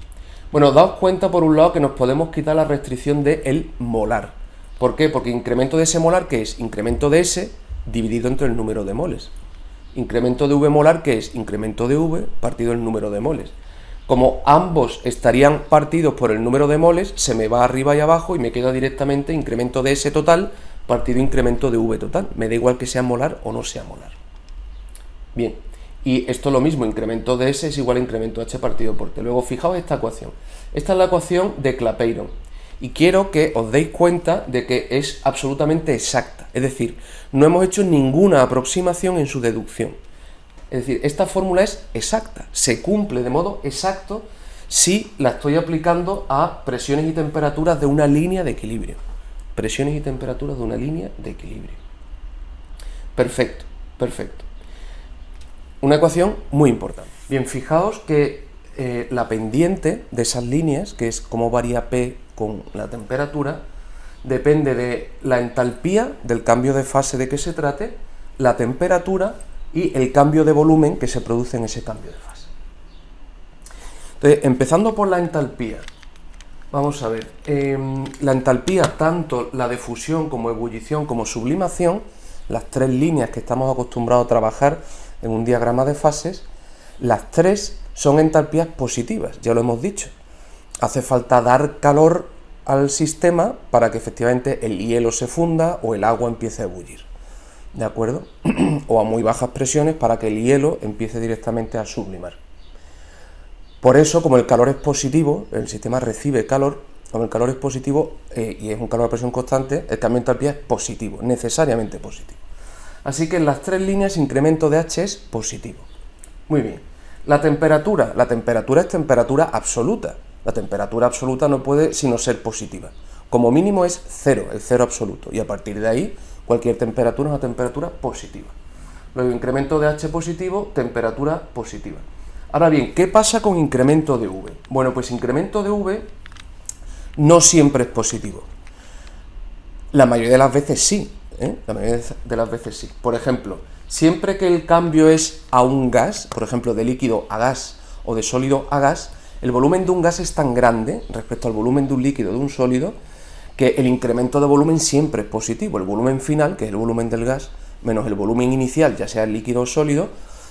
Bueno, daos cuenta por un lado que nos podemos quitar la restricción de el molar. ¿Por qué? Porque incremento de S molar, que es incremento de S dividido entre el número de moles. Incremento de V molar, que es incremento de V partido el número de moles. Como ambos estarían partidos por el número de moles, se me va arriba y abajo y me queda directamente incremento de S total partido incremento de V total. Me da igual que sea molar o no sea molar. Bien, y esto es lo mismo, incremento de S es igual a incremento de H partido por T. Luego fijaos esta ecuación. Esta es la ecuación de Clapeyron. Y quiero que os deis cuenta de que es absolutamente exacta. Es decir, no hemos hecho ninguna aproximación en su deducción. Es decir, esta fórmula es exacta. Se cumple de modo exacto si la estoy aplicando a presiones y temperaturas de una línea de equilibrio. Presiones y temperaturas de una línea de equilibrio. Perfecto, perfecto. Una ecuación muy importante. Bien, fijaos que la pendiente de esas líneas, que es cómo varía P con la temperatura, depende de la entalpía del cambio de fase de que se trate, la temperatura y el cambio de volumen que se produce en ese cambio de fase. Entonces, empezando por la entalpía, vamos a ver, la entalpía, tanto la de fusión como ebullición como sublimación, las tres líneas que estamos acostumbrados a trabajar en un diagrama de fases, las tres son entalpías positivas, ya lo hemos dicho. Hace falta dar calor al sistema para que efectivamente el hielo se funda o el agua empiece a ebullir, ¿de acuerdo? O a muy bajas presiones para que el hielo empiece directamente a sublimar. Por eso, como el calor es positivo, el sistema recibe calor, como el calor es positivo y es un calor a presión constante, el cambio de entalpía es positivo, necesariamente positivo. Así que en las tres líneas incremento de H es positivo. Muy bien. La temperatura es temperatura absoluta. La temperatura absoluta no puede sino ser positiva. Como mínimo es cero, el cero absoluto. Y a partir de ahí, cualquier temperatura es una temperatura positiva. Luego, incremento de H positivo, temperatura positiva. Ahora bien, ¿qué pasa con incremento de V? Bueno, pues incremento de V no siempre es positivo. La mayoría de las veces sí, La mayoría de las veces sí. Por ejemplo, siempre que el cambio es a un gas, por ejemplo, de líquido a gas o de sólido a gas, el volumen de un gas es tan grande respecto al volumen de un líquido o de un sólido que el incremento de volumen siempre es positivo. El volumen final, que es el volumen del gas, menos el volumen inicial, ya sea el líquido o sólido,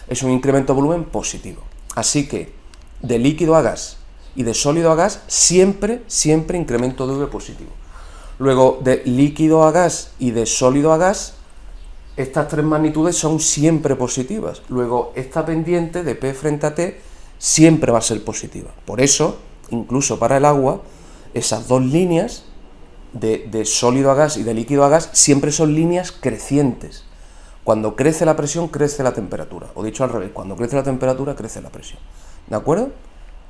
es un incremento de volumen positivo. Así que de líquido a gas y de sólido a gas, siempre incremento de V positivo. Luego, de líquido a gas y de sólido a gas, estas tres magnitudes son siempre positivas. Luego, esta pendiente de P frente a T siempre va a ser positiva. Por eso, incluso para el agua, esas dos líneas de sólido a gas y de líquido a gas siempre son líneas crecientes. Cuando crece la presión, crece la temperatura. O dicho al revés, cuando crece la temperatura, crece la presión. ¿De acuerdo?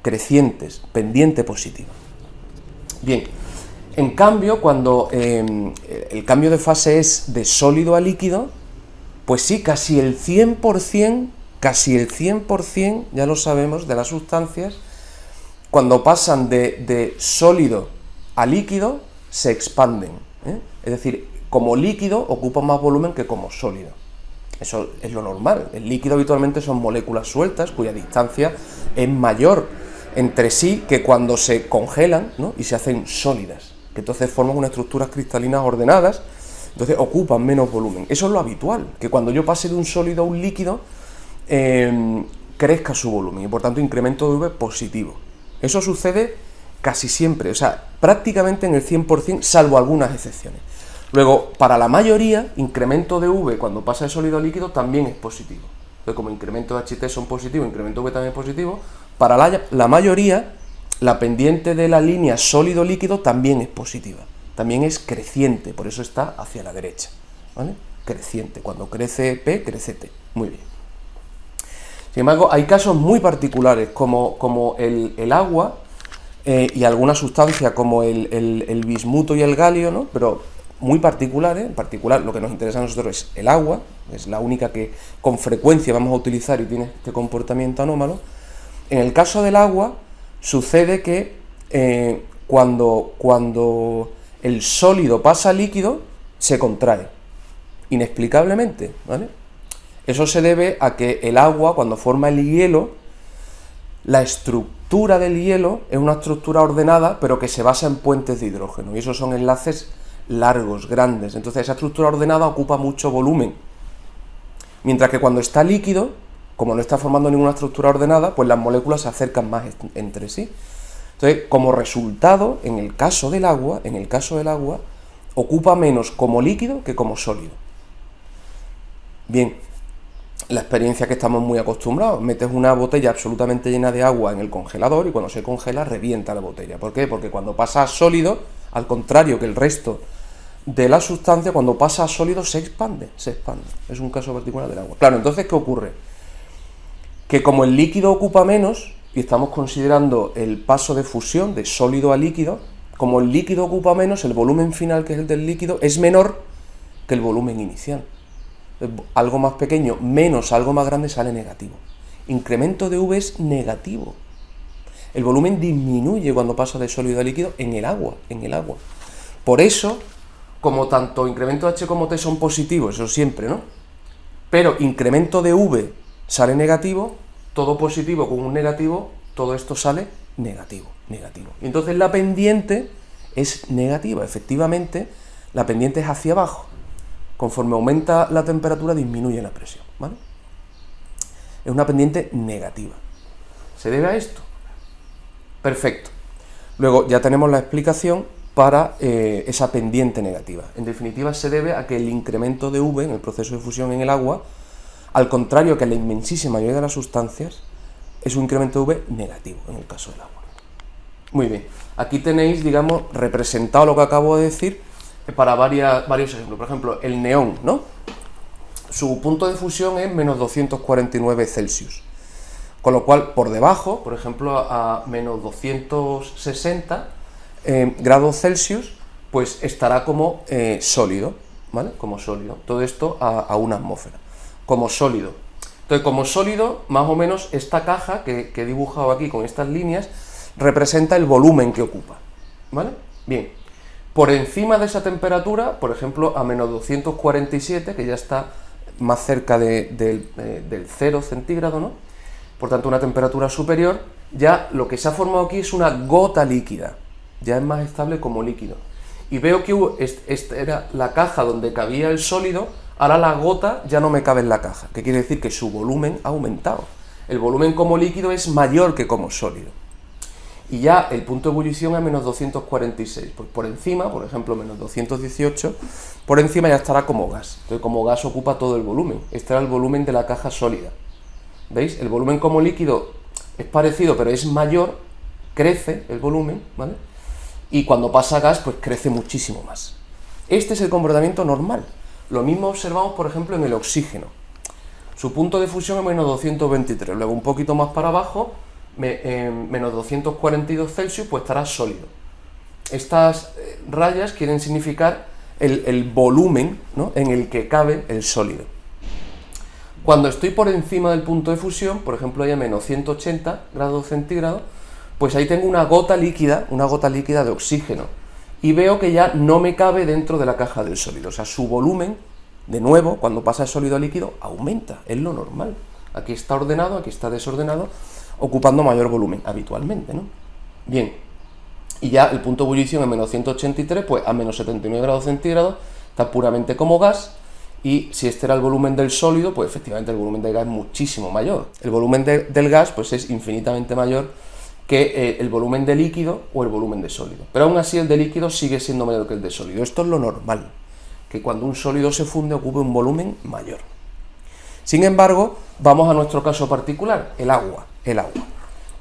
Crecientes, pendiente positiva. Bien, en cambio, cuando el cambio de fase es de sólido a líquido, pues sí, casi el 100%, ya lo sabemos, de las sustancias, cuando pasan de sólido a líquido, se expanden. Es decir, como líquido ocupa más volumen que como sólido. Eso es lo normal. El líquido habitualmente son moléculas sueltas cuya distancia es mayor entre sí que cuando se congelan, ¿no? Y se hacen sólidas, que entonces forman unas estructuras cristalinas ordenadas, entonces ocupan menos volumen. Eso es lo habitual, que cuando yo pase de un sólido a un líquido, crezca su volumen y por tanto incremento de V positivo. Eso sucede casi siempre, o sea, prácticamente en el 100%, salvo algunas excepciones. Luego, para la mayoría, incremento de V cuando pasa de sólido a líquido también es positivo. Entonces, como incremento de HT son positivos, incremento de V también es positivo, para la mayoría, la pendiente de la línea sólido-líquido también es positiva. También es creciente, por eso está hacia la derecha, ¿vale? Creciente. Cuando crece P, crece T. Muy bien. Sin embargo, hay casos muy particulares, como el agua y alguna sustancia como el bismuto y el galio, ¿no? Pero muy particulares. En particular, lo que nos interesa a nosotros es el agua, es la única que con frecuencia vamos a utilizar y tiene este comportamiento anómalo. En el caso del agua, sucede que cuando el sólido pasa a líquido, se contrae, inexplicablemente, ¿vale? Eso se debe a que el agua, cuando forma el hielo, la estructura del hielo es una estructura ordenada, pero que se basa en puentes de hidrógeno, y esos son enlaces largos, grandes. Entonces esa estructura ordenada ocupa mucho volumen, mientras que cuando está líquido, como no está formando ninguna estructura ordenada, pues las moléculas se acercan más entre sí. Entonces, como resultado, en el caso del agua, ocupa menos como líquido que como sólido. Bien, la experiencia que estamos muy acostumbrados, metes una botella absolutamente llena de agua en el congelador y cuando se congela revienta la botella. ¿Por qué? Porque cuando pasa a sólido, al contrario que el resto de la sustancia, cuando pasa a sólido se expande. Es un caso particular del agua. Claro, entonces, ¿qué ocurre? Que como el líquido ocupa menos, y estamos considerando el paso de fusión de sólido a líquido, como el líquido ocupa menos, el volumen final, que es el del líquido, es menor que el volumen inicial. Algo más pequeño menos algo más grande sale negativo. Incremento de V es negativo. El volumen disminuye cuando pasa de sólido a líquido en el agua. Por eso, como tanto incremento de H como T son positivos, eso siempre, ¿no? Pero incremento de V sale negativo, todo positivo con un negativo, todo esto sale negativo. Y entonces la pendiente es negativa, efectivamente, la pendiente es hacia abajo. Conforme aumenta la temperatura, disminuye la presión, ¿vale? Es una pendiente negativa. ¿Se debe a esto? Perfecto. Luego ya tenemos la explicación para esa pendiente negativa. En definitiva, se debe a que el incremento de V en el proceso de fusión en el agua, al contrario que en la inmensísima mayoría de las sustancias, es un incremento de V negativo en el caso del agua. Muy bien, aquí tenéis, digamos, representado lo que acabo de decir para varios ejemplos. Por ejemplo, el neón, ¿no? Su punto de fusión es menos 249 Celsius. Con lo cual, por debajo, por ejemplo, a menos 260 grados Celsius, pues estará como sólido, ¿vale? Como sólido. Todo esto a una atmósfera. Como sólido. Entonces, como sólido, más o menos, esta caja que he dibujado aquí con estas líneas representa el volumen que ocupa, ¿vale? Bien, por encima de esa temperatura, por ejemplo, a menos 247, que ya está más cerca del 0 centígrado, ¿no? Por tanto, una temperatura superior, ya lo que se ha formado aquí es una gota líquida, ya es más estable como líquido. Y veo que esta era la caja donde cabía el sólido, ahora la gota ya no me cabe en la caja, que quiere decir que su volumen ha aumentado. El volumen como líquido es mayor que como sólido. Y ya el punto de ebullición es menos 246, pues por encima, por ejemplo, menos 218, por encima ya estará como gas. Entonces, como gas ocupa todo el volumen. Este era el volumen de la caja sólida. ¿Veis? El volumen como líquido es parecido, pero es mayor, crece el volumen, ¿vale? Y cuando pasa a gas, pues crece muchísimo más. Este es el comportamiento normal. Lo mismo observamos, por ejemplo, en el oxígeno. Su punto de fusión es menos 223, luego un poquito más para abajo, menos 242 Celsius, pues estará sólido. Estas rayas quieren significar el volumen, ¿no?, en el que cabe el sólido. Cuando estoy por encima del punto de fusión, por ejemplo, ahí a menos 180 grados centígrados, pues ahí tengo una gota líquida de oxígeno, y veo que ya no me cabe dentro de la caja del sólido. O sea, su volumen, de nuevo, cuando pasa de sólido a líquido, aumenta, es lo normal. Aquí está ordenado, aquí está desordenado, ocupando mayor volumen habitualmente, ¿no? Bien, y ya el punto de ebullición en menos 183, pues a menos 79 grados centígrados está puramente como gas, y si este era el volumen del sólido, pues efectivamente el volumen del gas es muchísimo mayor. El volumen del gas pues es infinitamente mayor que el volumen de líquido o el volumen de sólido. Pero aún así el de líquido sigue siendo mayor que el de sólido. Esto es lo normal, que cuando un sólido se funde ocupe un volumen mayor. Sin embargo, vamos a nuestro caso particular, el agua.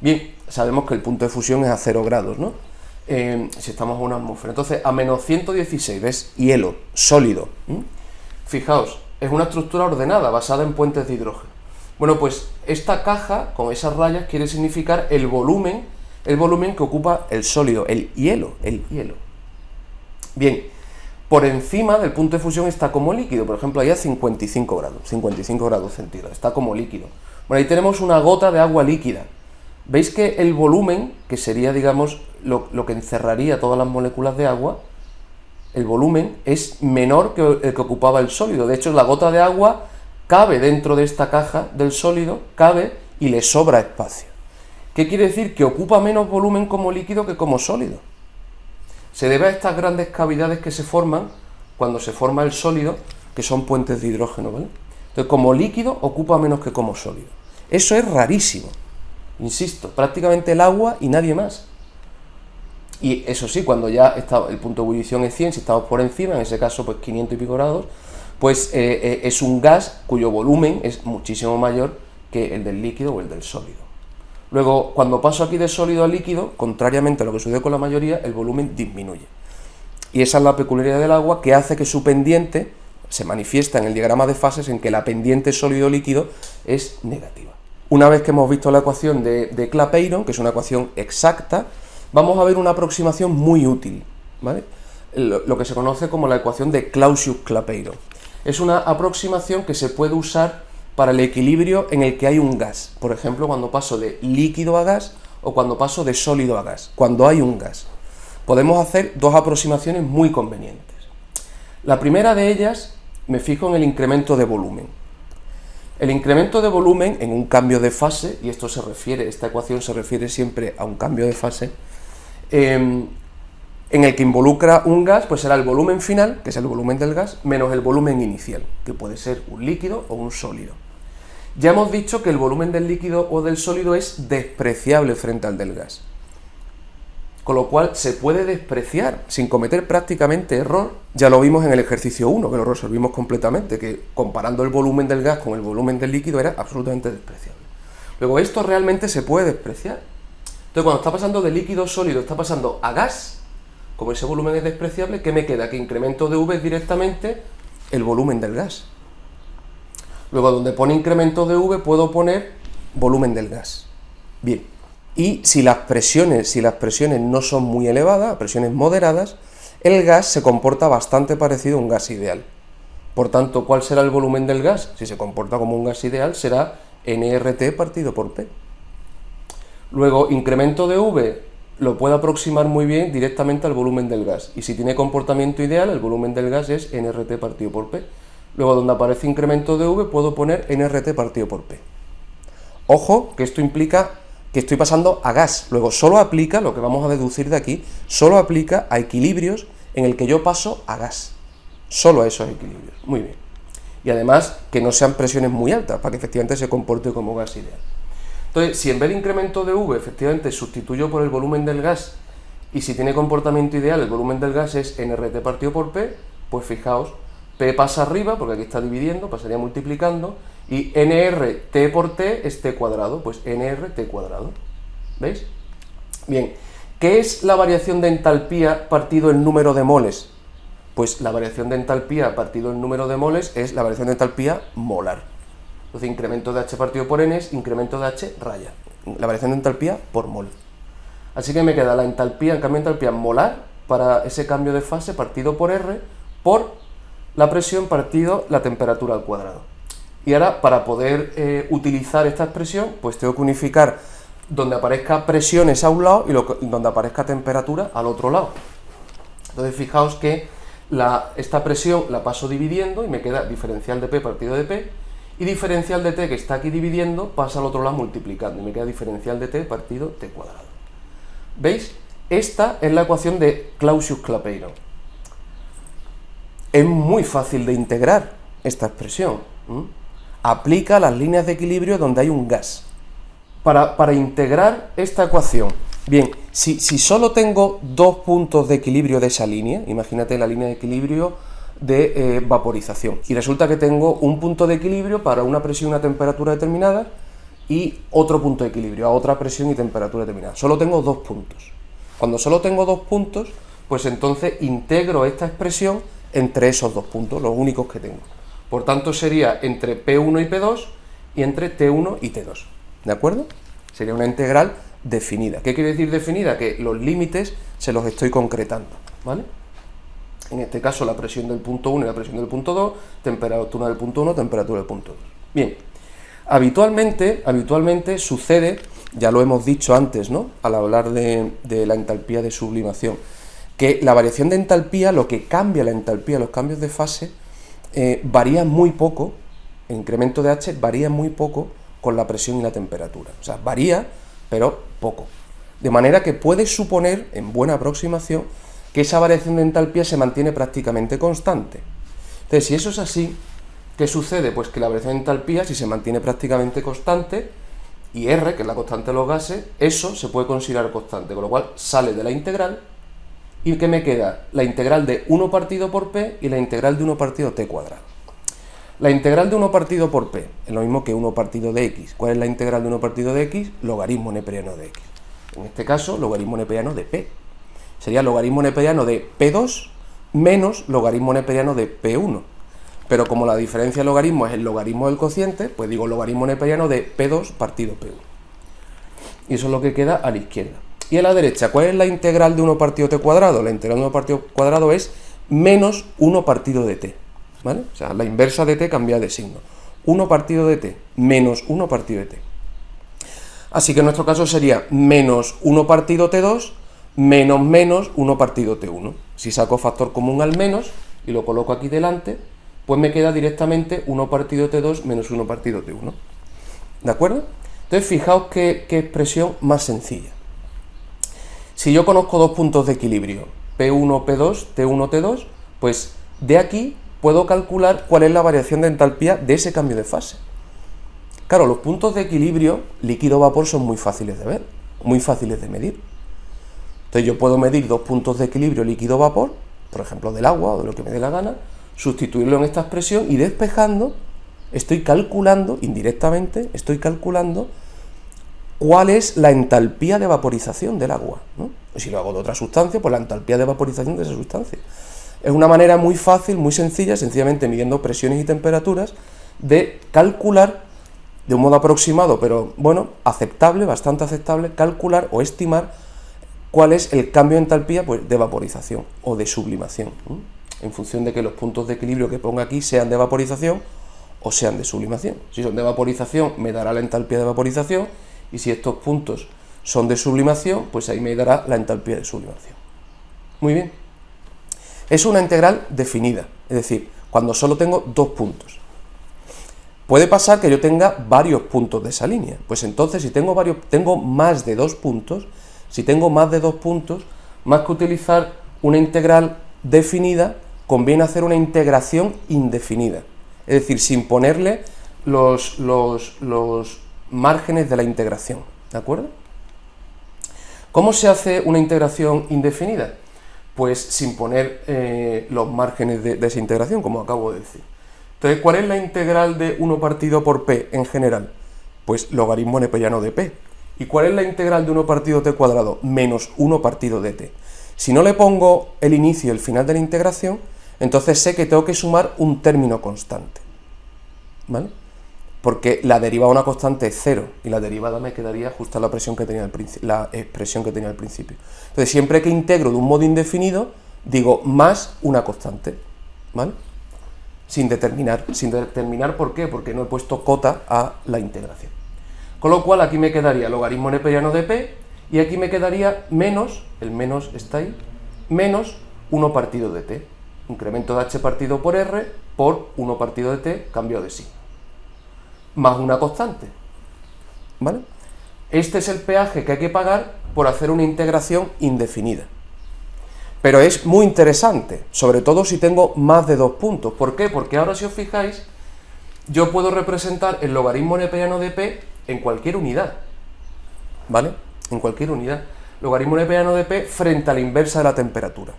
Bien, sabemos que el punto de fusión es a 0 grados, ¿no? Si estamos en una atmósfera. Entonces, a menos 116, ¿ves? Hielo, sólido. Fijaos, es una estructura ordenada, basada en puentes de hidrógeno. Bueno, pues esta caja, con esas rayas, quiere significar el volumen que ocupa el sólido, el hielo. Bien, por encima del punto de fusión está como líquido, por ejemplo, ahí a 55 grados centígrados, está como líquido. Bueno, ahí tenemos una gota de agua líquida. ¿Veis que el volumen, que sería, digamos, lo que encerraría todas las moléculas de agua, el volumen es menor que el que ocupaba el sólido? De hecho, la gota de agua cabe dentro de esta caja del sólido, cabe y le sobra espacio. ¿Qué quiere decir? Que ocupa menos volumen como líquido que como sólido. Se debe a estas grandes cavidades que se forman cuando se forma el sólido, que son puentes de hidrógeno, ¿vale? Entonces, como líquido ocupa menos que como sólido. Eso es rarísimo. Insisto, prácticamente el agua y nadie más. Y eso sí, cuando ya está, el punto de ebullición es 100, si estamos por encima, en ese caso pues 500 y pico grados, pues es un gas cuyo volumen es muchísimo mayor que el del líquido o el del sólido. Luego, cuando paso aquí de sólido a líquido, contrariamente a lo que sucede con la mayoría, el volumen disminuye. Y esa es la peculiaridad del agua, que hace que su pendiente se manifiesta en el diagrama de fases en que la pendiente sólido-líquido es negativa. Una vez que hemos visto la ecuación de Clapeyron, que es una ecuación exacta, vamos a ver una aproximación muy útil, ¿vale? Lo que se conoce como la ecuación de Clausius-Clapeyron. Es una aproximación que se puede usar para el equilibrio en el que hay un gas. Por ejemplo, cuando paso de líquido a gas o cuando paso de sólido a gas. Cuando hay un gas. Podemos hacer dos aproximaciones muy convenientes. La primera de ellas, me fijo en el incremento de volumen. El incremento de volumen en un cambio de fase, y esta ecuación se refiere siempre a un cambio de fase, en el que involucra un gas, pues será el volumen final, que es el volumen del gas, menos el volumen inicial, que puede ser un líquido o un sólido. Ya hemos dicho que el volumen del líquido o del sólido es despreciable frente al del gas. Con lo cual se puede despreciar sin cometer prácticamente error. Ya lo vimos en el ejercicio 1, que lo resolvimos completamente, que comparando el volumen del gas con el volumen del líquido era absolutamente despreciable. Luego esto realmente se puede despreciar. Entonces cuando está pasando de líquido a sólido, está pasando a gas, como ese volumen es despreciable, ¿qué me queda? Que incremento de V es directamente el volumen del gas. Luego donde pone incremento de V puedo poner volumen del gas. Bien. Y si las presiones no son muy elevadas, presiones moderadas, el gas se comporta bastante parecido a un gas ideal. Por tanto, ¿cuál será el volumen del gas? Si se comporta como un gas ideal, será nRT partido por P. Luego, incremento de V lo puedo aproximar muy bien directamente al volumen del gas. Y si tiene comportamiento ideal, el volumen del gas es nRT partido por P. Luego, donde aparece incremento de V, puedo poner nRT partido por P. Ojo, que esto implica que estoy pasando a gas. Luego, solo aplica, lo que vamos a deducir de aquí, solo aplica a equilibrios en el que yo paso a gas. Solo a esos equilibrios. Muy bien. Y además, que no sean presiones muy altas, para que efectivamente se comporte como gas ideal. Entonces, si en vez de incremento de V, efectivamente, sustituyo por el volumen del gas, y si tiene comportamiento ideal, el volumen del gas es nRT partido por P, pues fijaos, P pasa arriba, porque aquí está dividiendo, pasaría multiplicando, y nRT por T es T cuadrado, pues nRT cuadrado. ¿Veis? Bien, ¿qué es la variación de entalpía partido el número de moles? Pues la variación de entalpía partido el número de moles es la variación de entalpía molar. Entonces, incremento de H partido por N es incremento de H raya. La variación de entalpía por mol. Así que me queda la entalpía, el cambio de entalpía molar para ese cambio de fase partido por R por la presión partido la temperatura al cuadrado. Y ahora, para poder utilizar esta expresión, pues tengo que unificar donde aparezca presiones a un lado y donde aparezca temperatura al otro lado. Entonces, fijaos que esta presión la paso dividiendo y me queda diferencial de P partido de P, y diferencial de T que está aquí dividiendo pasa al otro lado multiplicando y me queda diferencial de T partido T cuadrado. ¿Veis? Esta es la ecuación de Clausius-Clapeyron. Es muy fácil de integrar esta expresión. Aplica las líneas de equilibrio donde hay un gas. Para integrar esta ecuación, bien, si solo tengo dos puntos de equilibrio de esa línea, imagínate la línea de equilibrio de vaporización, y resulta que tengo un punto de equilibrio para una presión y una temperatura determinada y otro punto de equilibrio a otra presión y temperatura determinada. Solo tengo dos puntos. Cuando solo tengo dos puntos, pues entonces integro esta expresión entre esos dos puntos, los únicos que tengo. Por tanto, sería entre P1 y P2 y entre T1 y T2. ¿De acuerdo? Sería una integral definida. ¿Qué quiere decir definida? Que los límites se los estoy concretando, ¿vale? En este caso, la presión del punto 1 y la presión del punto 2, temperatura del punto 1, temperatura del punto 2. Bien, habitualmente sucede, ya lo hemos dicho antes, ¿no?, al hablar de la entalpía de sublimación, que la variación de entalpía, lo que cambia la entalpía, los cambios de fase, varía muy poco, el incremento de H varía muy poco con la presión y la temperatura. O sea, varía, pero poco. De manera que puede suponer, en buena aproximación, que esa variación de entalpía se mantiene prácticamente constante. Entonces, si eso es así, ¿qué sucede? Pues que la variación de entalpía, si se mantiene prácticamente constante, y R, que es la constante de los gases, eso se puede considerar constante, con lo cual sale de la integral. ¿Y qué me queda? La integral de 1 partido por P y la integral de 1 partido T cuadrado. La integral de 1 partido por P es lo mismo que 1 partido de X. ¿Cuál es la integral de 1 partido de X? Logaritmo neperiano de X. En este caso, logaritmo neperiano de P. Sería logaritmo neperiano de P2 menos logaritmo neperiano de P1. Pero como la diferencia de logaritmo es el logaritmo del cociente, pues digo logaritmo neperiano de P2 partido P1. Y eso es lo que queda a la izquierda. Y a la derecha, ¿cuál es la integral de 1 partido T cuadrado? La integral de 1 partido cuadrado es menos 1 partido de T, ¿vale? O sea, la inversa de T cambia de signo. 1 partido de T menos 1 partido de T. Así que en nuestro caso sería menos 1 partido T2 menos 1 partido T1. Si saco factor común al menos y lo coloco aquí delante, pues me queda directamente 1 partido T2 menos 1 partido T1. ¿De acuerdo? Entonces, fijaos qué expresión más sencilla. Si yo conozco dos puntos de equilibrio, P1, P2, T1, T2, pues de aquí puedo calcular cuál es la variación de entalpía de ese cambio de fase. Claro, los puntos de equilibrio líquido-vapor son muy fáciles de ver, muy fáciles de medir. Entonces yo puedo medir dos puntos de equilibrio líquido-vapor, por ejemplo del agua o de lo que me dé la gana, sustituirlo en esta expresión y despejando, estoy calculando, indirectamente, estoy calculando cuál es la entalpía de vaporización del agua, ¿no? Si lo hago de otra sustancia, pues la entalpía de vaporización de esa sustancia. Es una manera muy fácil, muy sencilla, sencillamente midiendo presiones y temperaturas, de calcular, de un modo aproximado, pero bueno, aceptable, bastante aceptable, calcular o estimar cuál es el cambio de entalpía, pues, de vaporización o de sublimación, ¿no? En función de que los puntos de equilibrio que ponga aquí sean de vaporización o sean de sublimación. Si son de vaporización, me dará la entalpía de vaporización, y si estos puntos son de sublimación, pues ahí me dará la entalpía de sublimación. Muy bien. Es una integral definida, es decir, cuando solo tengo dos puntos. Puede pasar que yo tenga varios puntos de esa línea, pues entonces si tengo más de dos puntos, más que utilizar una integral definida, conviene hacer una integración indefinida, es decir, sin ponerle los márgenes de la integración, ¿de acuerdo? ¿Cómo se hace una integración indefinida? Pues sin poner los márgenes de esa integración, como acabo de decir. Entonces, ¿cuál es la integral de 1 partido por p en general? Pues logaritmo neperiano de p. ¿Y cuál es la integral de 1 partido t cuadrado? Menos 1 partido de t. Si no le pongo el inicio y el final de la integración, entonces sé que tengo que sumar un término constante, ¿vale? Porque la derivada de una constante es 0 y la derivada me quedaría justo a la expresión que tenía al principio. Entonces, siempre que integro de un modo indefinido, digo más una constante, ¿vale? Sin determinar. ¿Por qué? Porque no he puesto cota a la integración. Con lo cual aquí me quedaría logaritmo neperiano de p y aquí me quedaría menos, el menos está ahí, menos 1 partido de t. Incremento de h partido por r por 1 partido de t, cambio de signo. Más una constante, ¿vale? Este es el peaje que hay que pagar por hacer una integración indefinida. Pero es muy interesante, sobre todo si tengo más de dos puntos. ¿Por qué? Porque ahora, si os fijáis, yo puedo representar el logaritmo neperiano de p en cualquier unidad, ¿vale? En cualquier unidad. Logaritmo neperiano de p frente a la inversa de la temperatura.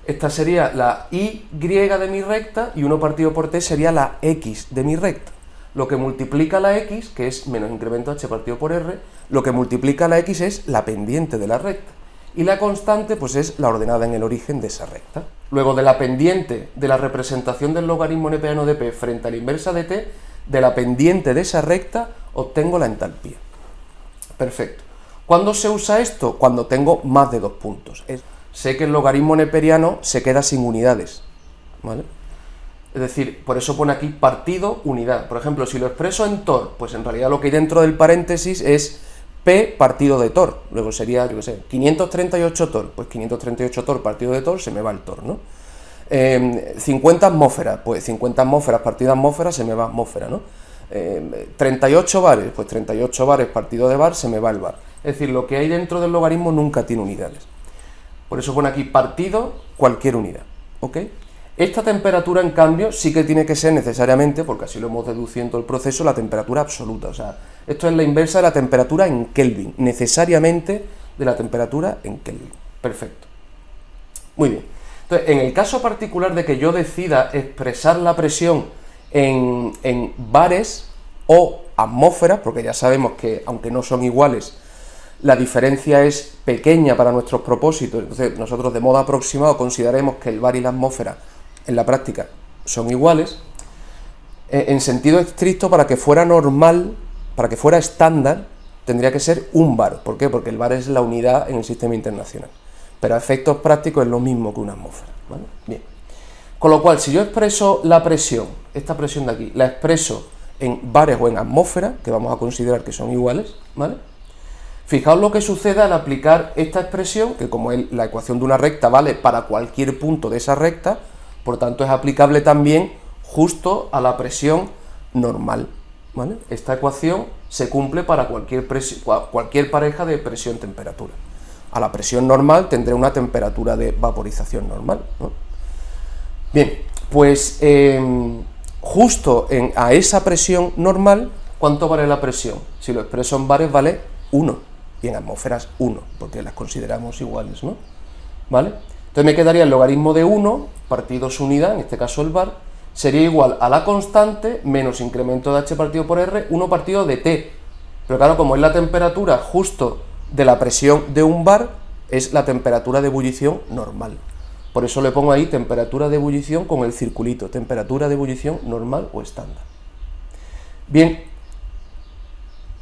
Esta sería la y de mi recta y 1 partido por t sería la x de mi recta. Lo que multiplica la x, que es menos incremento h partido por r, lo que multiplica la x es la pendiente de la recta. Y la constante, pues, es la ordenada en el origen de esa recta. Luego, de la pendiente de la representación del logaritmo neperiano de p frente a la inversa de t, de la pendiente de esa recta, obtengo la entalpía. Perfecto. ¿Cuándo se usa esto? Cuando tengo más de dos puntos. Sé que el logaritmo neperiano se queda sin unidades, ¿vale? Es decir, por eso pone aquí partido, unidad. Por ejemplo, si lo expreso en tor, pues en realidad lo que hay dentro del paréntesis es p partido de tor. Luego sería, yo qué sé, 538 tor. Pues 538 tor partido de tor, se me va el tor, ¿no? 50 atmósferas, pues 50 atmósferas partido de atmósfera, se me va atmósfera, ¿no? 38 bares, pues 38 bares partido de bar, se me va el bar. Es decir, lo que hay dentro del logaritmo nunca tiene unidades. Por eso pone aquí partido, cualquier unidad, ¿ok? Esta temperatura, en cambio, sí que tiene que ser necesariamente, porque así lo hemos deducido en todo el proceso, la temperatura absoluta. O sea, esto es la inversa de la temperatura en Kelvin, necesariamente de la temperatura en Kelvin. Perfecto. Muy bien. Entonces, en el caso particular de que yo decida expresar la presión en bares o atmósferas, porque ya sabemos que, aunque no son iguales, la diferencia es pequeña para nuestros propósitos, entonces nosotros de modo aproximado consideremos que el bar y la atmósfera en la práctica son iguales. En sentido estricto, para que fuera normal, para que fuera estándar, tendría que ser un bar. ¿Por qué? Porque el bar es la unidad en el sistema internacional, pero a efectos prácticos es lo mismo que una atmósfera, ¿vale? Bien. Con lo cual, si yo expreso la presión, esta presión de aquí, la expreso en bares o en atmósfera, que vamos a considerar que son iguales, ¿vale? Fijaos lo que sucede al aplicar esta expresión, que como es la ecuación de una recta, vale para cualquier punto de esa recta, por tanto es aplicable también justo a la presión normal, ¿vale? Esta ecuación se cumple para cualquier pareja de presión-temperatura. A la presión normal tendré una temperatura de vaporización normal, ¿no? Bien, pues justo a esa presión normal, ¿cuánto vale la presión? Si lo expreso en bares vale 1, y en atmósferas 1, porque las consideramos iguales, ¿no? ¿Vale? Entonces me quedaría el logaritmo de 1 partido su unidad, en este caso el bar, sería igual a la constante menos incremento de h partido por r, 1 partido de t. Pero claro, como es la temperatura justo de la presión de un bar, es la temperatura de ebullición normal. Por eso le pongo ahí temperatura de ebullición con el circulito, temperatura de ebullición normal o estándar. Bien,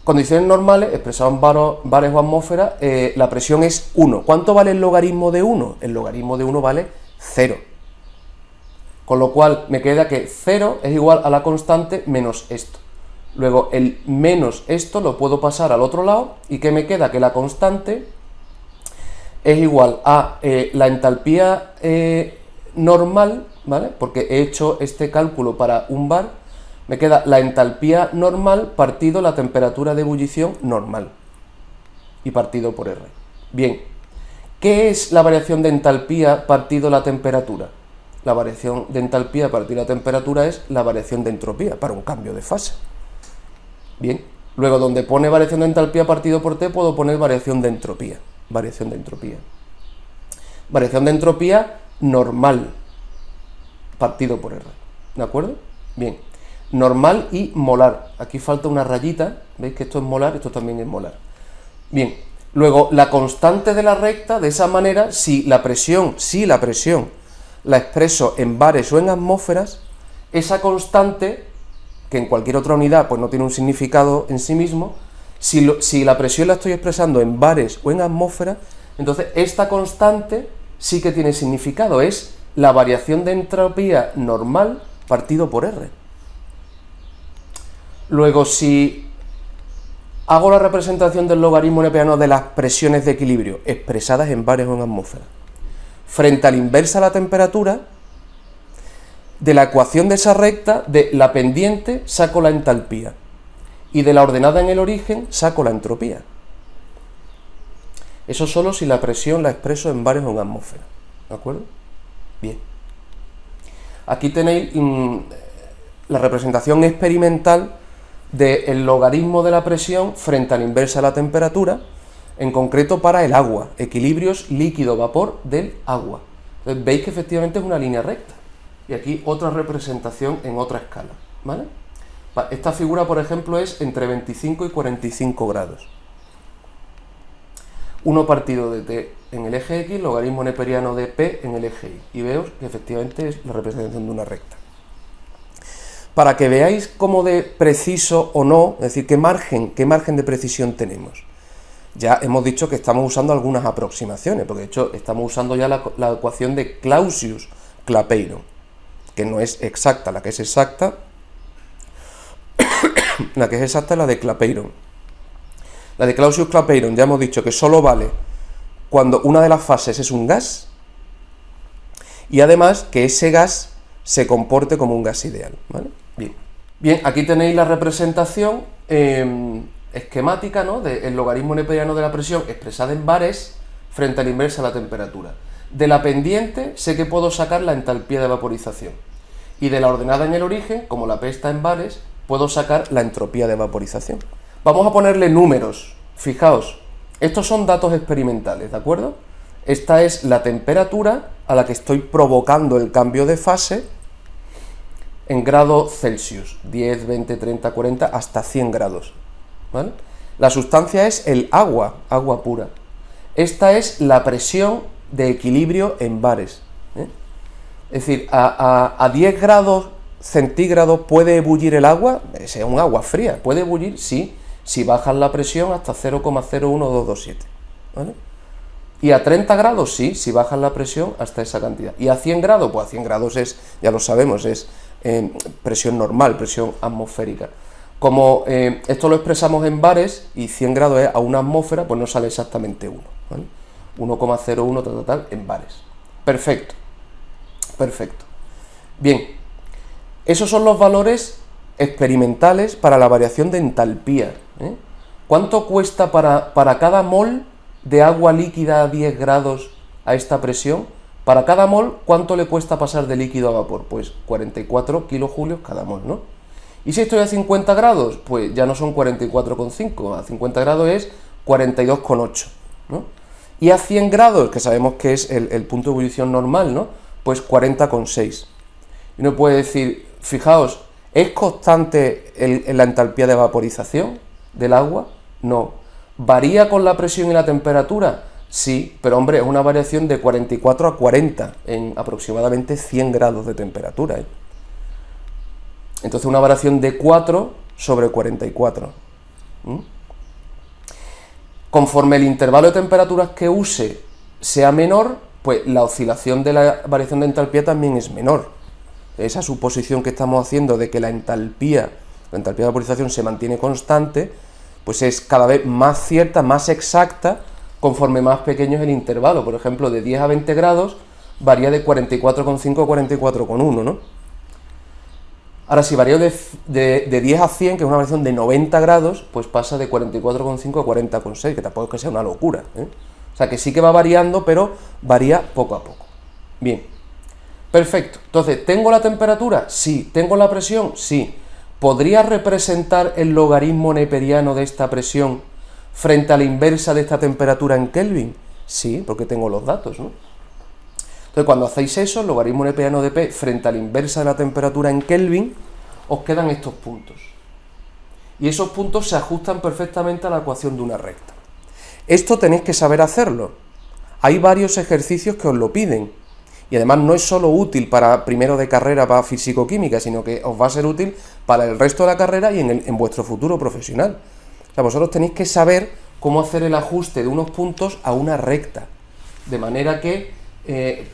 condiciones normales, expresado en bares o atmósferas, la presión es 1. ¿Cuánto vale el logaritmo de 1? El logaritmo de 1 vale 0. Con lo cual me queda que 0 es igual a la constante menos esto. Luego el menos esto lo puedo pasar al otro lado y ¿qué me queda? Que la constante es igual a la entalpía normal, ¿vale? Porque he hecho este cálculo para un bar, me queda la entalpía normal partido la temperatura de ebullición normal y partido por R. Bien, ¿qué es la variación de entalpía partido la temperatura? La variación de entalpía partido la temperatura es la variación de entropía para un cambio de fase. Bien, luego donde pone variación de entalpía partido por T puedo poner variación de entropía. Variación de entropía. Variación de entropía normal partido por R. ¿De acuerdo? Bien. Normal y molar. Aquí falta una rayita. ¿Veis que esto es molar? Esto también es molar. Bien. Luego, la constante de la recta, de esa manera, si la presión la expreso en bares o en atmósferas, esa constante, que en cualquier otra unidad pues no tiene un significado en sí mismo, si la presión la estoy expresando en bares o en atmósferas, entonces esta constante sí que tiene significado, es la variación de entropía normal partido por R. Luego, si hago la representación del logaritmo neperiano de las presiones de equilibrio expresadas en bares o en atmósferas, frente a la inversa de la temperatura, de la ecuación de esa recta, de la pendiente saco la entalpía y de la ordenada en el origen saco la entropía. Eso solo si la presión la expreso en bares o en atmósferas. ¿De acuerdo? Bien. Aquí tenéis la representación experimental del logaritmo de la presión frente a la inversa de la temperatura, en concreto para el agua, equilibrios líquido-vapor del agua. Entonces, veis que efectivamente es una línea recta. Y aquí otra representación en otra escala, ¿vale? Esta figura, por ejemplo, es entre 25 y 45 grados. 1 partido de t en el eje X, logaritmo neperiano de p en el eje Y. Y veo que efectivamente es la representación de una recta. Para que veáis cómo de preciso o no, es decir, qué margen de precisión tenemos. Ya hemos dicho que estamos usando algunas aproximaciones, porque de hecho estamos usando ya la ecuación de Clausius-Clapeyron, que no es exacta, la que es exacta es la de Clapeyron. La de Clausius-Clapeyron ya hemos dicho que solo vale cuando una de las fases es un gas y además que ese gas se comporte como un gas ideal, ¿vale? Bien, aquí tenéis la representación esquemática, ¿no?, del logaritmo neperiano de la presión expresada en bares frente a la inversa de la temperatura. De la pendiente sé que puedo sacar la entalpía de vaporización y de la ordenada en el origen, como la P está en bares, puedo sacar la entropía de vaporización. Vamos a ponerle números. Fijaos, estos son datos experimentales, ¿de acuerdo? Esta es la temperatura a la que estoy provocando el cambio de fase en grados Celsius, 10, 20, 30, 40, hasta 100 grados, ¿vale? La sustancia es el agua pura. Esta es la presión de equilibrio en bares, ¿eh? Es decir, a 10 grados centígrados puede ebullir el agua, sea un agua fría, puede ebullir, sí, si bajas la presión hasta 0,01227, ¿vale? Y a 30 grados, sí, si bajas la presión hasta esa cantidad. Y a 100 grados, pues a 100 grados es, ya lo sabemos, es presión normal, presión atmosférica. Como esto lo expresamos en bares y 100 grados es a una atmósfera, pues no sale exactamente 1, ¿vale? 1,01 tal en bares. Perfecto. Perfecto. Bien, esos son los valores experimentales para la variación de entalpía, ¿eh? ¿Cuánto cuesta para cada mol de agua líquida a 10 grados a esta presión Para cada mol, ¿cuánto le cuesta pasar de líquido a vapor? Pues 44 kilojulios cada mol, ¿no? Y si estoy a 50 grados, pues ya no son 44,5, a 50 grados es 42,8, ¿no? Y a 100 grados, que sabemos que es el punto de ebullición normal, ¿no? Pues 40,6. Y uno puede decir, fijaos, ¿es constante la entalpía de vaporización del agua? No. ¿Varía con la presión y la temperatura? Sí, pero hombre, es una variación de 44 a 40 en aproximadamente 100 grados de temperatura, ¿eh? Entonces una variación de 4 sobre 44. Conforme el intervalo de temperaturas que use sea menor, pues la oscilación de la variación de entalpía también es menor. Esa suposición que estamos haciendo de que la entalpía de vaporización se mantiene constante, pues es cada vez más cierta, más exacta, conforme más pequeño es el intervalo. Por ejemplo, de 10 a 20 grados varía de 44,5 a 44,1, ¿no? Ahora, si varía de 10 a 100, que es una variación de 90 grados, pues pasa de 44,5 a 40,6, que tampoco es que sea una locura, ¿eh? O sea, que sí que va variando, pero varía poco a poco. Bien, perfecto. Entonces, ¿tengo la temperatura? Sí. ¿Tengo la presión? Sí. ¿Podría representar el logaritmo neperiano de esta presión frente a la inversa de esta temperatura en Kelvin? Sí, porque tengo los datos, ¿no? Entonces, cuando hacéis eso, el logaritmo neperiano de P frente a la inversa de la temperatura en Kelvin, os quedan estos puntos. Y esos puntos se ajustan perfectamente a la ecuación de una recta. Esto tenéis que saber hacerlo. Hay varios ejercicios que os lo piden. Y además no es solo útil para primero de carrera para físico-química, sino que os va a ser útil para el resto de la carrera y en vuestro futuro profesional. O sea, vosotros tenéis que saber cómo hacer el ajuste de unos puntos a una recta. De manera que